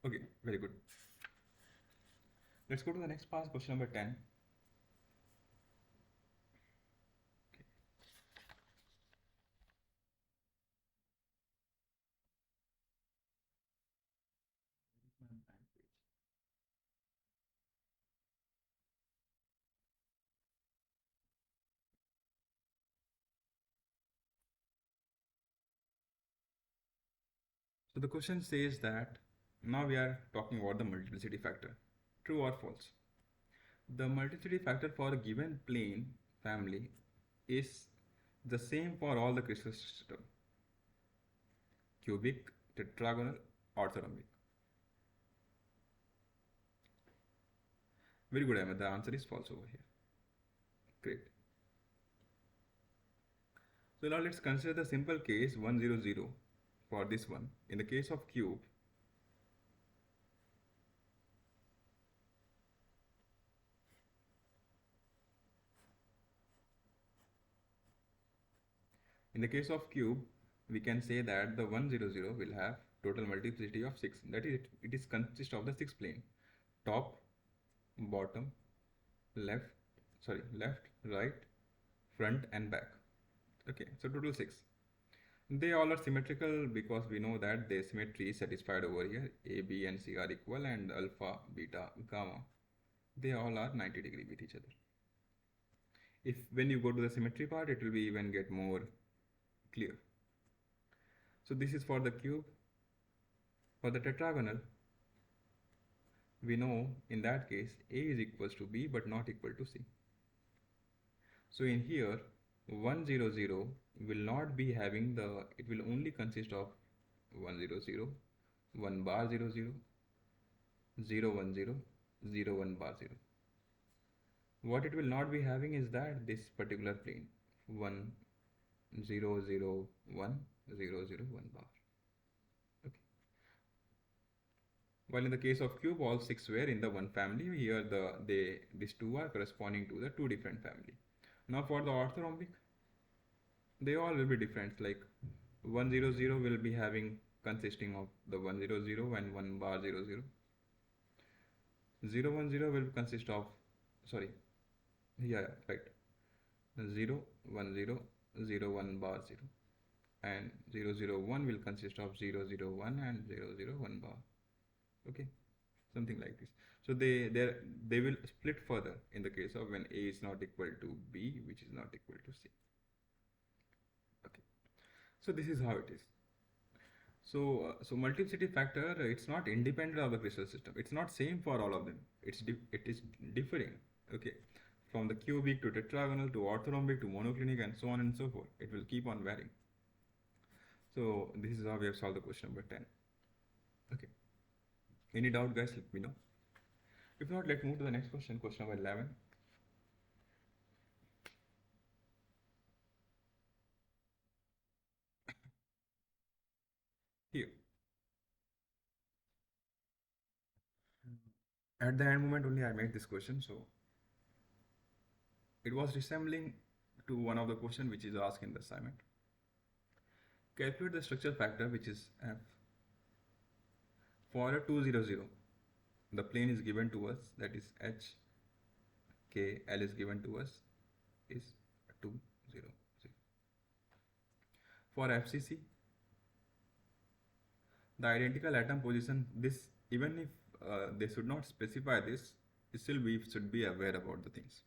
Okay, very good. Let's go to the next part, question number 10. So the question says that now we are talking about the multiplicity factor. True or false? The multiplicity factor for a given plane family is the same for all the crystal system: cubic, tetragonal, orthorhombic. Very good, Ahmed. The answer is false over here. Great. So now let's consider the simple case 100 for this one. In the case of cube, we can say that the 100 will have total multiplicity of 6. That is, it is consist of the 6 plane: top, bottom, left, right, front, and back. Okay, so total 6. They all are symmetrical because we know that the symmetry is satisfied over here. A, B, and C are equal, and alpha, beta, gamma, they all are 90° with each other. If when you go to the symmetry part, it will be even get more clear. So this is for the cube. For the tetragonal, we know in that case A is equals to B but not equal to C. So in here 100 will not be having the, it will only consist of 100, 1 bar 00, 0 1 0, 0 1 bar 0. What it will not be having is that this particular plane 1 0 0 1 0 0 1 bar. Okay. While in the case of cube, all 6 were in the one family. Here these 2 are corresponding to the 2 different family. Now for the orthorhombic, they all will be different. Like 100 will be having consisting of the 100 and 1 bar 00. 010 will consist of, sorry, yeah, right, 0 1 0 0 1 bar 0, and 001 will consist of 001 and 001 bar. Okay, something like this. So they will split further in the case of when A is not equal to B, which is not equal to C. Okay, so this is how it is. So multiplicity factor, it's not independent of the crystal system. It's not same for all of them. It is differing. Okay, from the cubic to tetragonal to orthorhombic to monoclinic and so on and so forth. It will keep on varying. So this is how we have solved the question number 10. Okay. Any doubt, guys? Let me know. If not, let's move to the next question, question number 11. Here. At the end moment only I made this question, so it was resembling to one of the question which is asked in the assignment. Calculate the structure factor which is F for a 200. The plane is given to us, that is H, K, L is given to us is 200. For FCC, the identical atom position, this even if they should not specify this, still we should be aware about the things.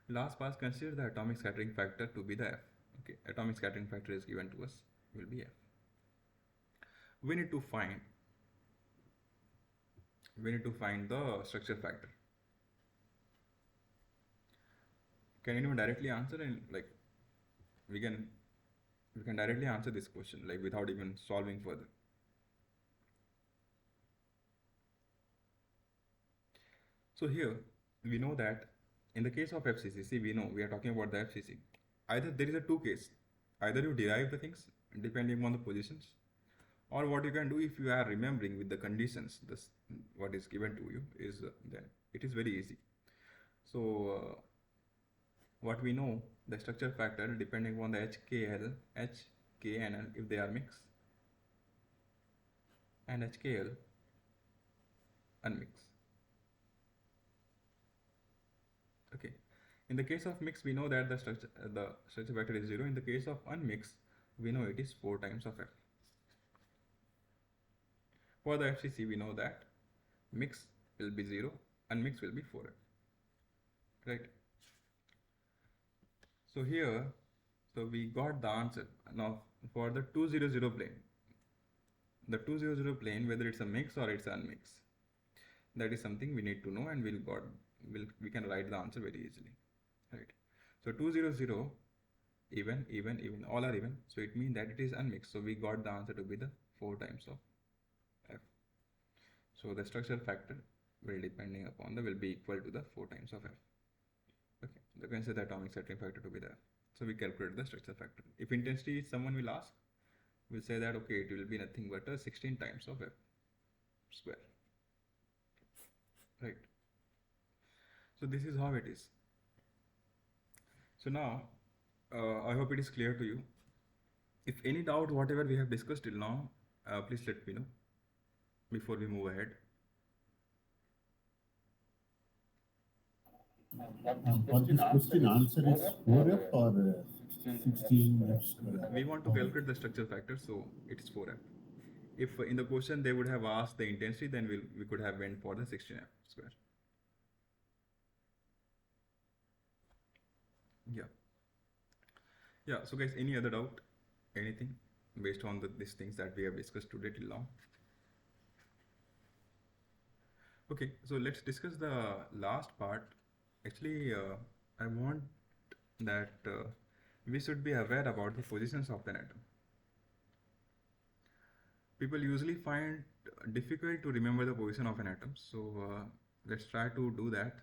Last pass, consider the atomic scattering factor to be the F. Okay, atomic scattering factor is given to us, will be F. We need to find the structure factor. Can anyone directly answer, and like we can directly answer this question like without even solving further. So here we know that in the case of FCC, see, we know we are talking about the FCC. Either there is a two case, either you derive the things depending on the positions, or what you can do if you are remembering with the conditions, this what is given to you is then it is very easy. So what we know, the structure factor depending on the HKL, HK and L if they are mixed, and HKL unmixed. Okay. In the case of mix, we know that the structure factor is 0. In the case of unmixed, we know it is 4 times of F. For the FCC, we know that mix will be 0, unmixed will be 4F. Right? So here, so we got the answer. Now for the 200 plane, the 200 plane, whether it's a mix or it's unmixed, that is something we need to know, and we can write the answer very easily. Right? So 200, even, all are even. So it means that it is unmixed. So we got the answer to be the 4 times of F. So the structure factor will be equal to the 4 times of F. Okay, you can say the atomic scattering factor to be there. So we calculate the structure factor. If intensity someone will ask, we'll say that okay, it will be nothing but 16 times of F square. Right. So this is how it is. So now, I hope it is clear to you. If any doubt, whatever we have discussed till now, please let me know before we move ahead. For this question, answer is 4F or 16F square? We want to calculate the structure factor, so it is 4F. If in the question they would have asked the intensity, then we could have went for the 16F square. Yeah, so guys, any other doubt, anything based on these things that we have discussed today till now? Okay, so let's discuss the last part. Actually, I want that we should be aware about the positions of an atom. People usually find difficult to remember the position of an atom, so let's try to do that.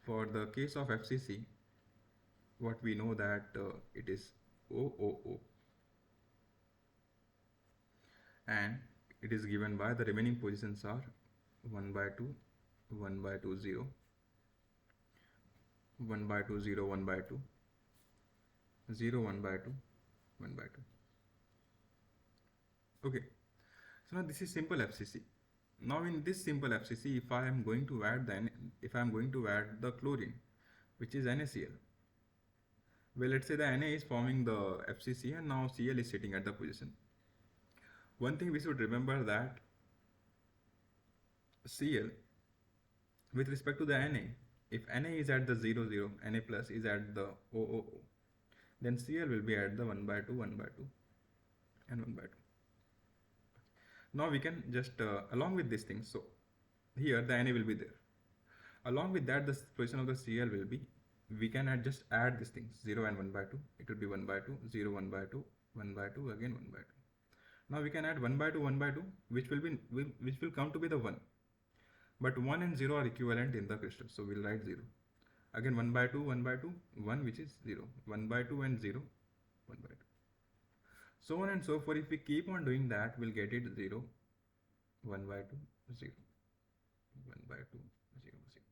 For the case of FCC, what we know that it is OOO, and it is given by the remaining positions are 1 by 2, 1 by 2, 0, 1 by 2, 0, 1 by 2, 0, 1 by 2, 1 by 2. Okay, so now this is simple FCC. Now in this simple FCC, if I am going to add the chlorine, which is NaCl, well, let's say the Na is forming the FCC and now Cl is sitting at the position. One thing we should remember that Cl with respect to the Na, if Na is at the 0, 0, Na plus is at the OOO, then Cl will be at the 1 by 2, 1 by 2 and 1 by 2. Now we can just along with these things, so here the Na will be there. Along with that, the position of the Cl will be, we can just add these things, 0 and 1 by 2, it will be 1 by 2, 0, 1 by 2, 1 by 2, again 1 by 2. Now we can add 1 by 2, 1 by 2, which will come to be the 1. But 1 and 0 are equivalent in the crystal, so we'll write 0. Again 1 by 2, 1 by 2, 1 which is 0. 1 by 2 and 0, 1 by 2. So on and so forth. If we keep on doing that, we'll get it 0, 1 by 2, 0, 1 by 2, 0, 0.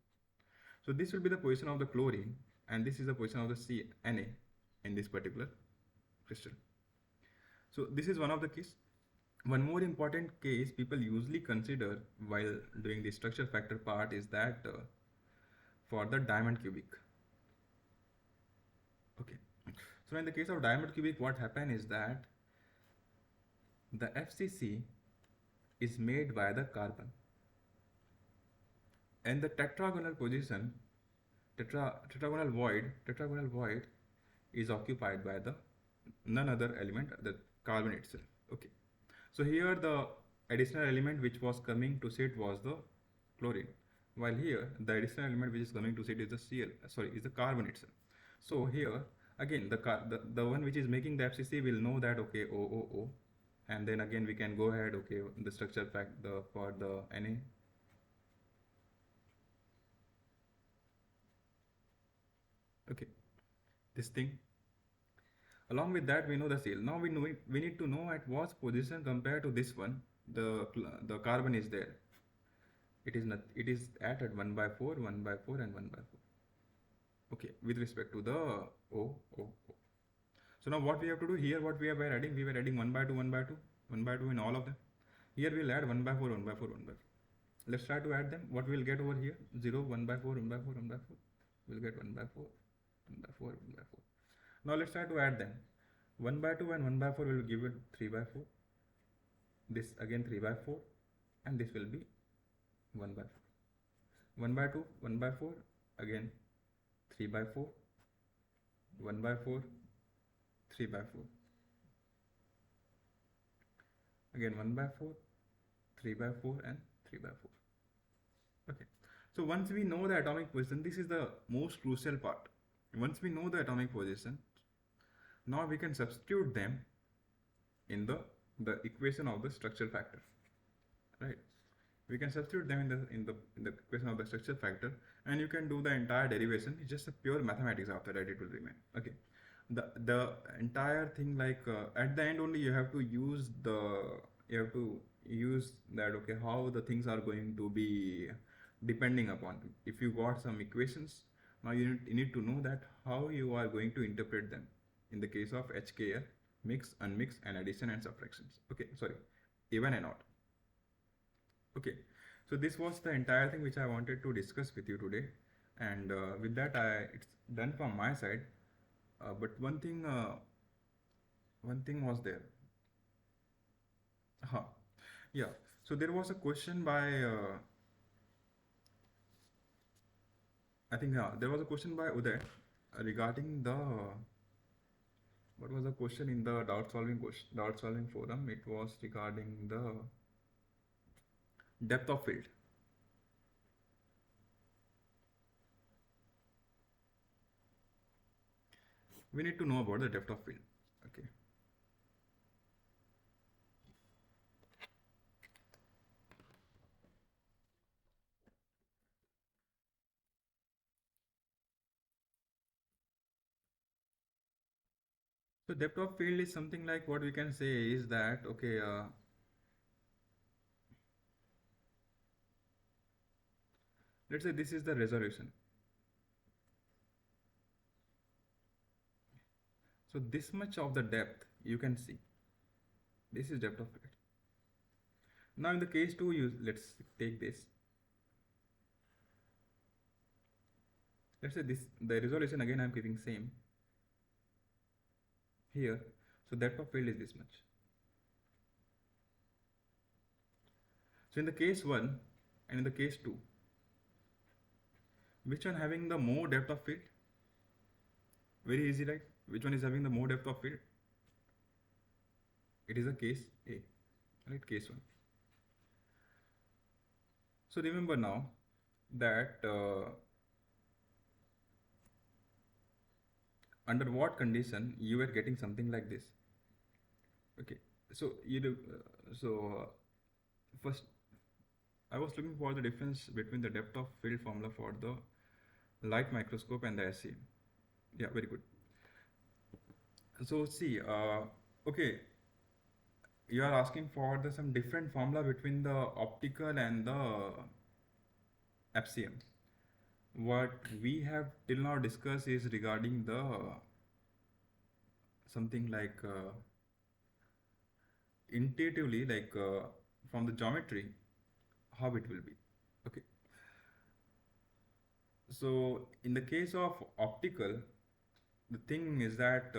So this will be the position of the chlorine, and this is the position of the Na in this particular crystal. So this is one of the case. One more important case people usually consider while doing the structure factor part is that for the diamond cubic. Okay. So in the case of diamond cubic, what happened is that the FCC is made by the carbon, and the tetragonal position, tetragonal void is occupied by the none other element, the carbon itself. Okay. So here the additional element which was coming to sit was the chlorine, while here the additional element which is coming to sit is the is the carbon itself. So here again the one which is making the FCC will know that okay, O, and then again we can go ahead, okay, the structure fact for the Na. Okay, this thing. Along with that, we know the seal. Now we need to know at what position compared to this one the carbon is there. It is at 1 by 4, 1 by 4, and 1 by 4. Okay, with respect to the O. So now what we have to do here, what we were adding, 1 by 2, 1 by 2, 1 by 2 in all of them. Here we'll add 1 by 4, 1 by 4, 1 by 4. Let's try to add them. What we'll get over here? 0, 1 by 4, 1 by 4, 1 by 4. We'll get 1 by 4, 1 by 4, 1 by 4. Now let's try to add them. 1 by 2 and 1 by 4 will give it 3 by 4. This again 3 by 4, and this will be 1 by 4. 1 by 2, 1 by 4, again 3 by 4, 1 by 4, 3 by 4. Again 1 by 4, 3 by 4, and 3 by 4. Okay. So once we know the atomic position, this is the most crucial part. Once we know the atomic position, now we can substitute them in the equation of the structure factor, right? We can substitute them in the equation of the structure factor, and you can do the entire derivation. It's just a pure mathematics. After that it will remain. Okay, the entire thing, like at the end only you have to use that, okay, how the things are going to be depending upon. If you got some equations, now you need to know that how you are going to interpret them in the case of HKL, mix, unmix, and addition and subtractions. Okay, sorry, even and odd. Okay, so this was the entire thing which I wanted to discuss with you today, and with that it's done from my side. But one thing was there. Yeah. So there was a question by I think there was a question by Uday regarding the what was the question in the doubt solving forum. It was regarding the depth of field. We need to know about the depth of field. Okay. So depth of field is something like, what we can say is that, okay, let's say this is the resolution. So this much of the depth you can see. This is depth of field. Now in the case 2, let's take this. Let's say the resolution again I'm keeping same here. So depth of field is this much. So in the case 1 and in the case 2, which one having the more depth of field? Very easy, right? Which one is having the more depth of field? It is a case A, right? Case 1. So remember now that under what condition you were getting something like this. Okay, so first I was looking for the difference between the depth of field formula for the light microscope and the SEM. Yeah, very good. So see, okay, you are asking for the some different formula between the optical and the FCM. What we have till now discussed is regarding the something like intuitively, like from the geometry, how it will be. Okay, so in the case of optical, the thing is that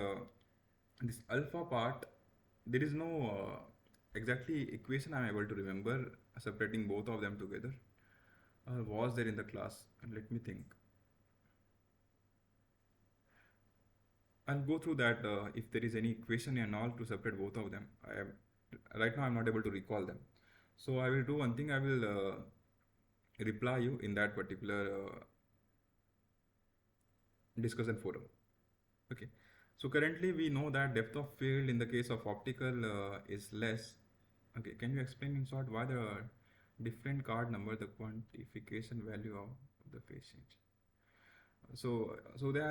this alpha part, there is no exactly equation I'm able to remember separating both of them together. Was there in the class? Let me think. I'll go through that if there is any equation and all to separate both of them. I am right now I'm not able to recall them. So I will do one thing. I will reply you in that particular discussion forum. Okay. So currently we know that depth of field in the case of optical is less. Okay. Can you explain in short why the different card number, the quantification value of the phase change? So there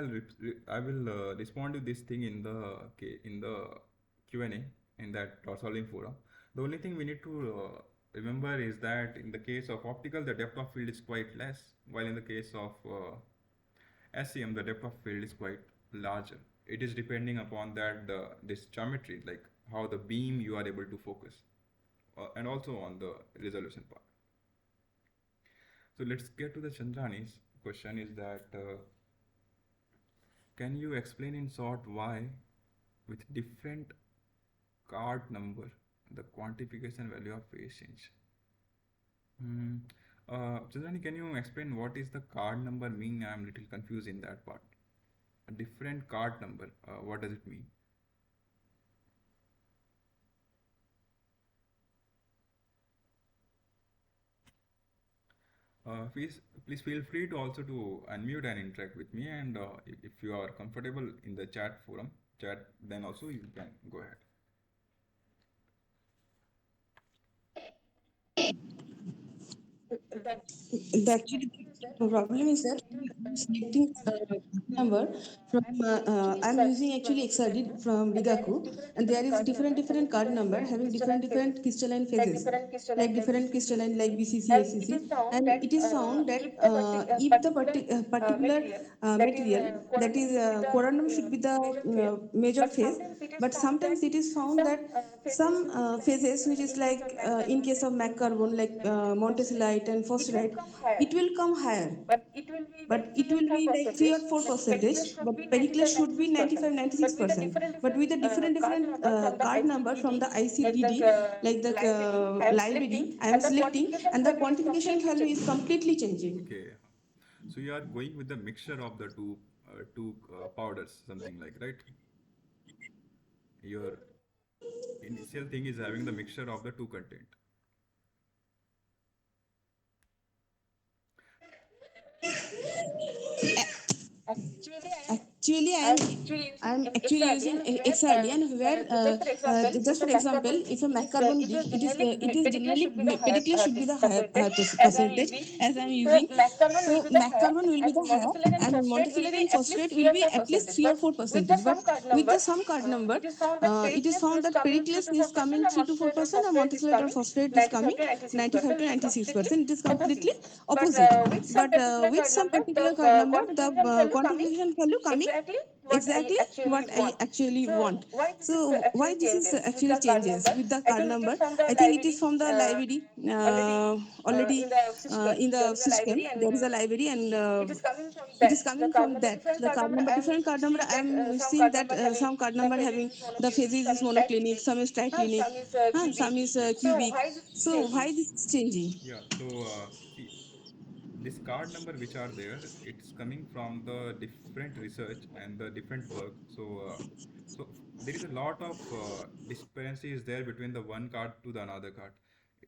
I will respond to this thing in the in the Q&A in that solving forum. The only thing we need to remember is that in the case of optical, the depth of field is quite less, while in the case of SEM, the depth of field is quite larger. It is depending upon that this geometry, like how the beam you are able to focus, and also on the resolution part. So let's get to the Chandrani's question. Is that can you explain in short why, with different card number, the quantification value of phase change? Hmm. Chandrani, can you explain what is the card number mean? I'm little confused in that part. A different card number. What does it mean? Please feel free to also to unmute and interact with me. And if you are comfortable in the chat forum, chat, then also you can go ahead. Actually, the problem is that I'm selecting number from I'm using actually XRD from Rigaku, and there is different card number having different crystalline phases, like different crystalline like BCC, SCC, and it is found that if the particular material, that is corundum, should be the major phase, but sometimes it is found that some phases, which is like in case of McCarbon, like montesilite and phosphorite, it will come higher, but it will be like 3 or 4 percentage, but pericles should be 95, 96%. But with a different card number from the ICDD, like the library I am selecting, and the quantification value is completely changing. Okay. So you are going with the mixture of the two powders, something like, right? Your initial thing is having the mixture of the two content. Actually, I'm actually using XRD, and where just for example, if a McCarbon leak, it is generally particularly should be the higher percentage as I'm using. So McCarbon will be the higher, and montesilate and phosphate will be at least 3 or 4 percentage. But with the some card number, it is found that pericles is coming 3 to 4%, and montesilate or phosphate is coming 95 to 96%. It is completely opposite. But with some particular card number, the quantification value coming exactly what I actually want. So why this is actually changes with the card number? I think it is from the library already in the system. There is a library, and it is coming from that. The card number, different card number. I am seeing that some card number having the phases is monoclinic, some is triclinic, some is cubic. So why this is changing? Yeah. So see, this card number which are there, it's coming from the different research and the different work. So there is a lot of disparity is there between the one card to the another card.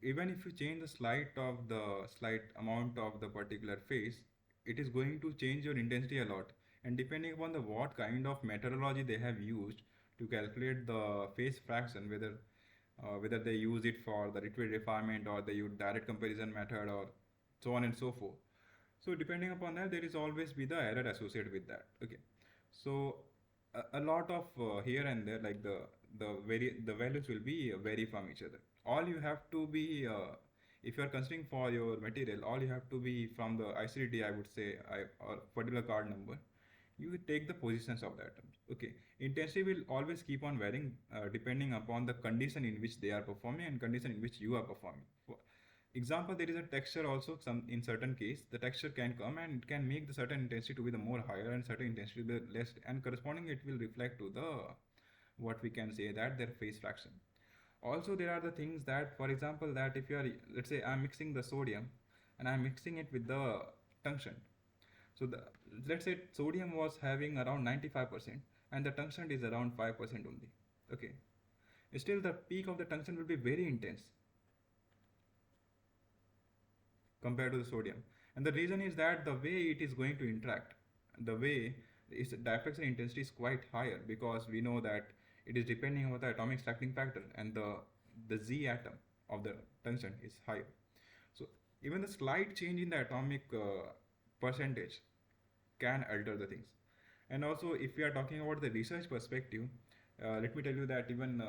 Even if you change the slight amount of the particular phase, it is going to change your intensity a lot. And depending upon the what kind of methodology they have used to calculate the phase fraction, whether they use it for the rate refinement or they use direct comparison method or so on and so forth. So depending upon that, there is always be the error associated with that. Okay, so a lot of here and there, like the values will be vary from each other. All you have to be if you are considering for your material, all you have to be from the ICD, I would say, or particular card number, you take the positions of the atoms. Okay, intensity will always keep on varying depending upon the condition in which they are performing and condition in which you are performing. For example, there is a texture also. Some in certain case, the texture can come and it can make the certain intensity to be the more higher and certain intensity to be less, and corresponding it will reflect to the what we can say that their phase fraction. Also, there are the things that, for example, that if you are, let's say, I'm mixing the sodium and I'm mixing it with the tungsten. So let's say sodium was having around 95% and the tungsten is around 5% only. Okay. Still, the peak of the tungsten will be very intense compared to the sodium. And the reason is that the way it is going to interact, the way its diffraction intensity is quite higher, because we know that it is depending on the atomic stacking factor, and the Z atom of the tungsten is higher. So even the slight change in the atomic percentage can alter the things. And also, if we are talking about the research perspective, let me tell you that even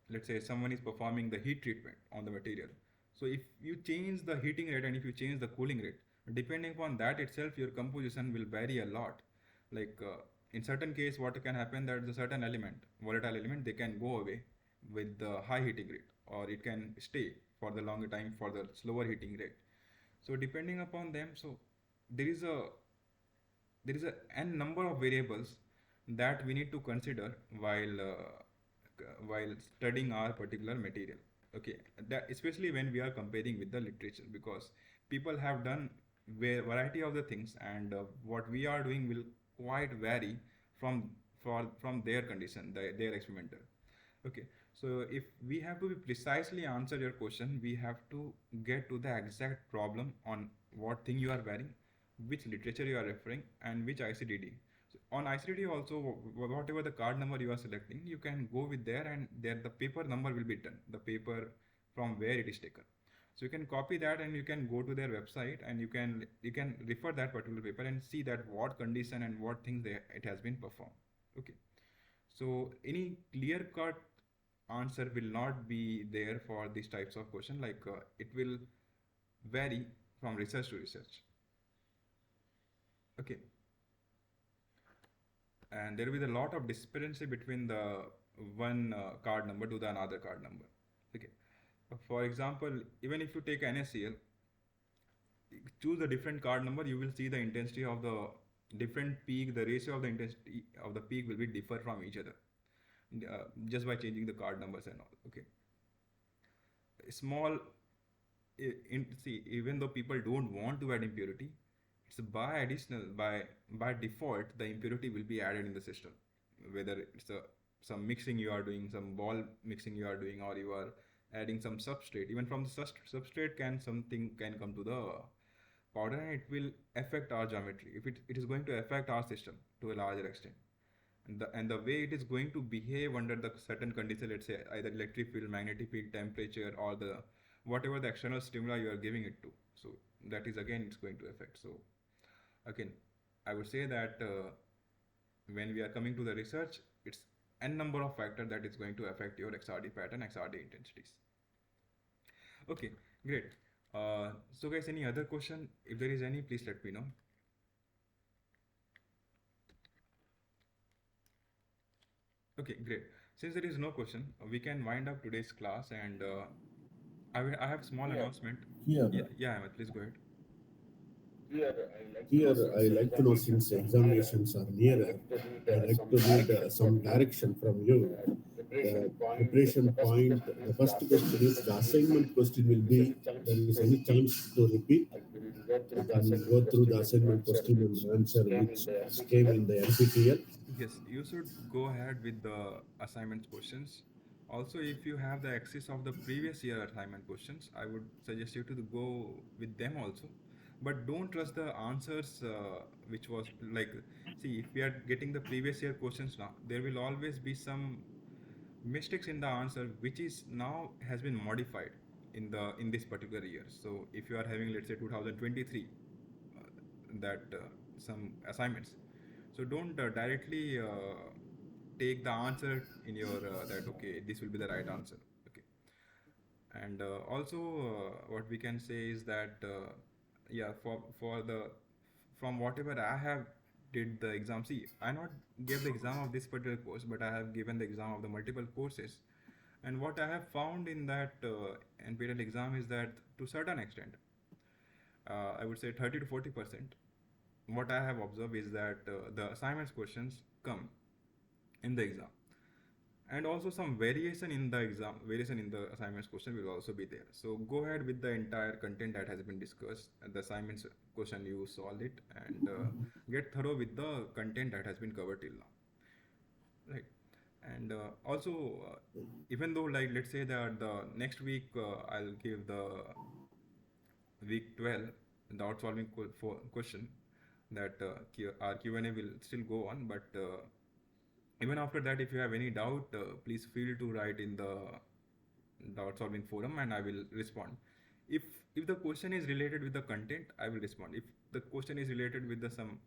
let's say someone is performing the heat treatment on the material. So if you change the heating rate and if you change the cooling rate, depending upon that itself, your composition will vary a lot. Like in certain case, what can happen that the certain element, volatile element, they can go away with the high heating rate, or it can stay for the longer time for the slower heating rate. So depending upon them, so there is a there is a n number of variables that we need to consider while studying our particular material. Okay, that especially when we are comparing with the literature, because people have done variety of the things, and what we are doing will quite vary from from their condition, their experimental. Okay, so if we have to be precisely answer your question, we have to get to the exact problem on what thing you are wearing, which literature you are referring, and which ICDD. So on ICDD also, whatever the card number you are selecting, you can go with there, and there the paper number will be done, the paper from where it is taken. So you can copy that and you can go to their website, and you can refer that particular paper and see that what condition and what things it has been performed. Okay. So any clear cut answer will not be there for these types of question. Like it will vary from research to research. Okay, and there will be a lot of disparity between the one card number to the another card number. Okay, for example, even if you take NaCl, choose a different card number, you will see the intensity of the different peak. The ratio of the intensity of the peak will be differ from each other, just by changing the card numbers and all. Okay, small see, even though people don't want to add impurity, it's by additional by default the impurity will be added in the system, whether it's some mixing you are doing, some ball mixing you are doing, or you are adding some substrate. Even from the substrate can something can come to the powder, and it will affect our geometry. If it is going to affect our system to a larger extent, and the way it is going to behave under the certain condition, let's say either electric field, magnetic field, temperature, or the whatever the external stimuli you are giving it to, so that is again it's going to affect. So again, I would say that when we are coming to the research, it's n number of factors that is going to affect your XRD pattern, XRD intensities. Okay, great. So guys, any other question? If there is any, please let me know. Okay, great. Since there is no question, we can wind up today's class, and I have small announcement. Here, Yeah, Ahmed, please go ahead. here, I like to know, since examinations are nearer, I like to need some direction from you. The preparation point, the first question is the assignment question will be, there is any chance to repeat? I can go through the assignment question and answer which came in the NPTEL. Yes, you should go ahead with the assignment questions. Also, if you have the access of the previous year assignment questions, I would suggest you to go with them also. but don't trust the answers which was like, see, if we are getting the previous year questions now, there will always be some mistakes in the answer which is now has been modified in this particular year. So if you are having, let's say, 2023, that some assignments, so don't directly take the answer in your that okay, this will be the right answer. Okay. And also what we can say is that yeah, for the from whatever I have did the exam, see, I not gave the exam of this particular course, but I have given the exam of the multiple courses. And what I have found in that NPTEL exam is that to certain extent, I would say 30 to 40%, what I have observed is that the assignments questions come in the exam, and also some variation in the assignments question will also be there. So go ahead with the entire content that has been discussed and the assignments question, you solve it, and get thorough with the content that has been covered till now, right? And also even though, like, let's say that the next week I'll give the week 12 the out solving for question, that our Q&A will still go on, but even after that, if you have any doubt, please feel to write in the doubt solving forum, and I will respond. If if the question is related with the content, I will respond. If the question is related with the some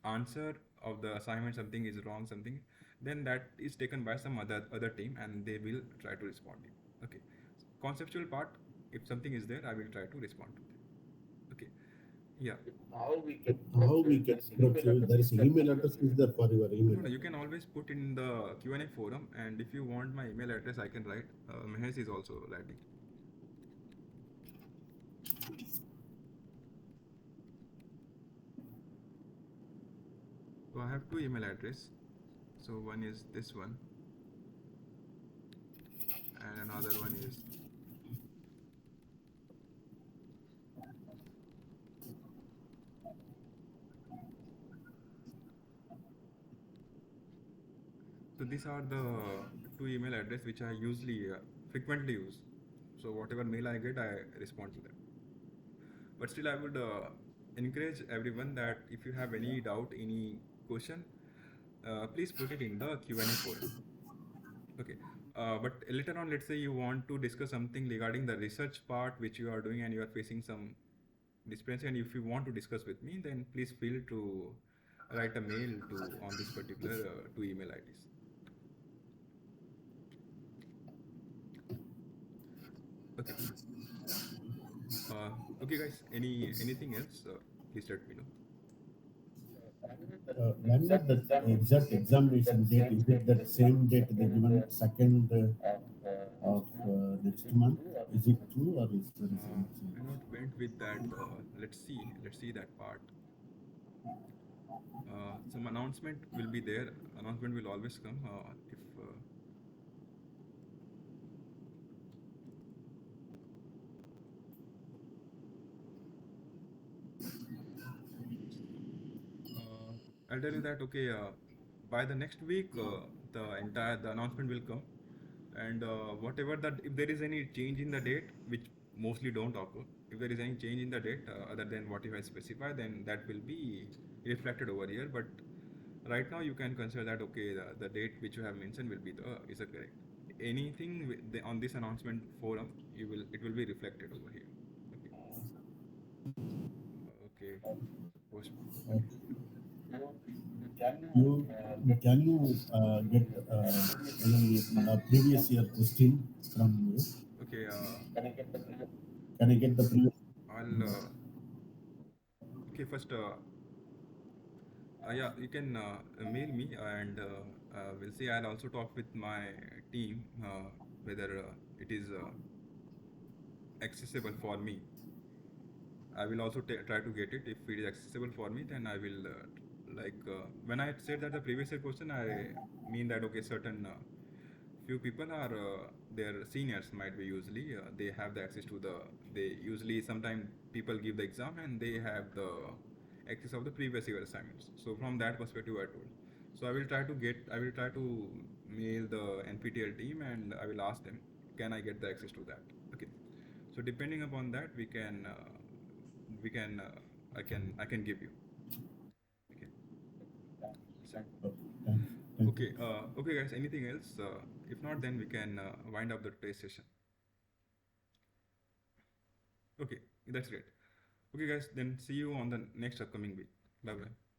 answer of the assignment, something is wrong, something, then that is taken by some other team, and they will try to respond it. Okay. Conceptual part, if something is there, I will try to respond to that. Okay. Yeah. How we can approach you? There is email address is there for your email. No, no, you can always put in the Q&A forum, and if you want my email address, I can write. Mahesh is also writing. So I have two email address. So one is this one, and another one is so these are the two email address which I usually frequently use. So whatever mail I get, I respond to them. But still, I would encourage everyone that if you have any doubt, any question, please put it in the Q&A forum. Okay. But later on, let's say you want to discuss something regarding the research part which you are doing, and you are facing some discrepancy, and if you want to discuss with me, then please feel to write a mail to on this particular two email IDs. Okay. Okay, guys. Anything else? Please let me know. When is the exact examination date? Is it that same date they given second of next month? Is it true or is there any I change? not went with that. Let's see. Let's see that part. Some announcement will be there. Announcement will always come. If I'll tell you that, okay, by the next week, the announcement will come, and whatever that, if there is any change in the date, which mostly don't occur, if there is any change in the date other than what you have specified, then that will be reflected over here. But right now, you can consider that, okay, the date which you have mentioned will be the is a correct. Anything on this announcement forum, it will be reflected over here. Okay. Okay. Post. Okay. You can you get any previous year question from you? Okay. Can I get the previous? I'll. Okay. First. Yeah, you can mail me, and we'll see. I'll also talk with my team whether it is accessible for me. I will also try to get it. If it is accessible for me, then I will when I said that the previous year question, I mean that, okay, certain few people are their seniors might be, usually they have the access to the, they usually sometimes people give the exam and they have the access of the previous year assignments. So from that perspective, I told, so I will try to mail the NPTEL team, and I will ask them, can I get the access to that? Okay. So depending upon that, we can we can I can give you. Okay. So, Okay, thank you. okay. Okay, guys. Anything else? If not, then we can wind up the today's session. Okay, that's great. Okay, guys. Then see you on the next upcoming week. Bye bye.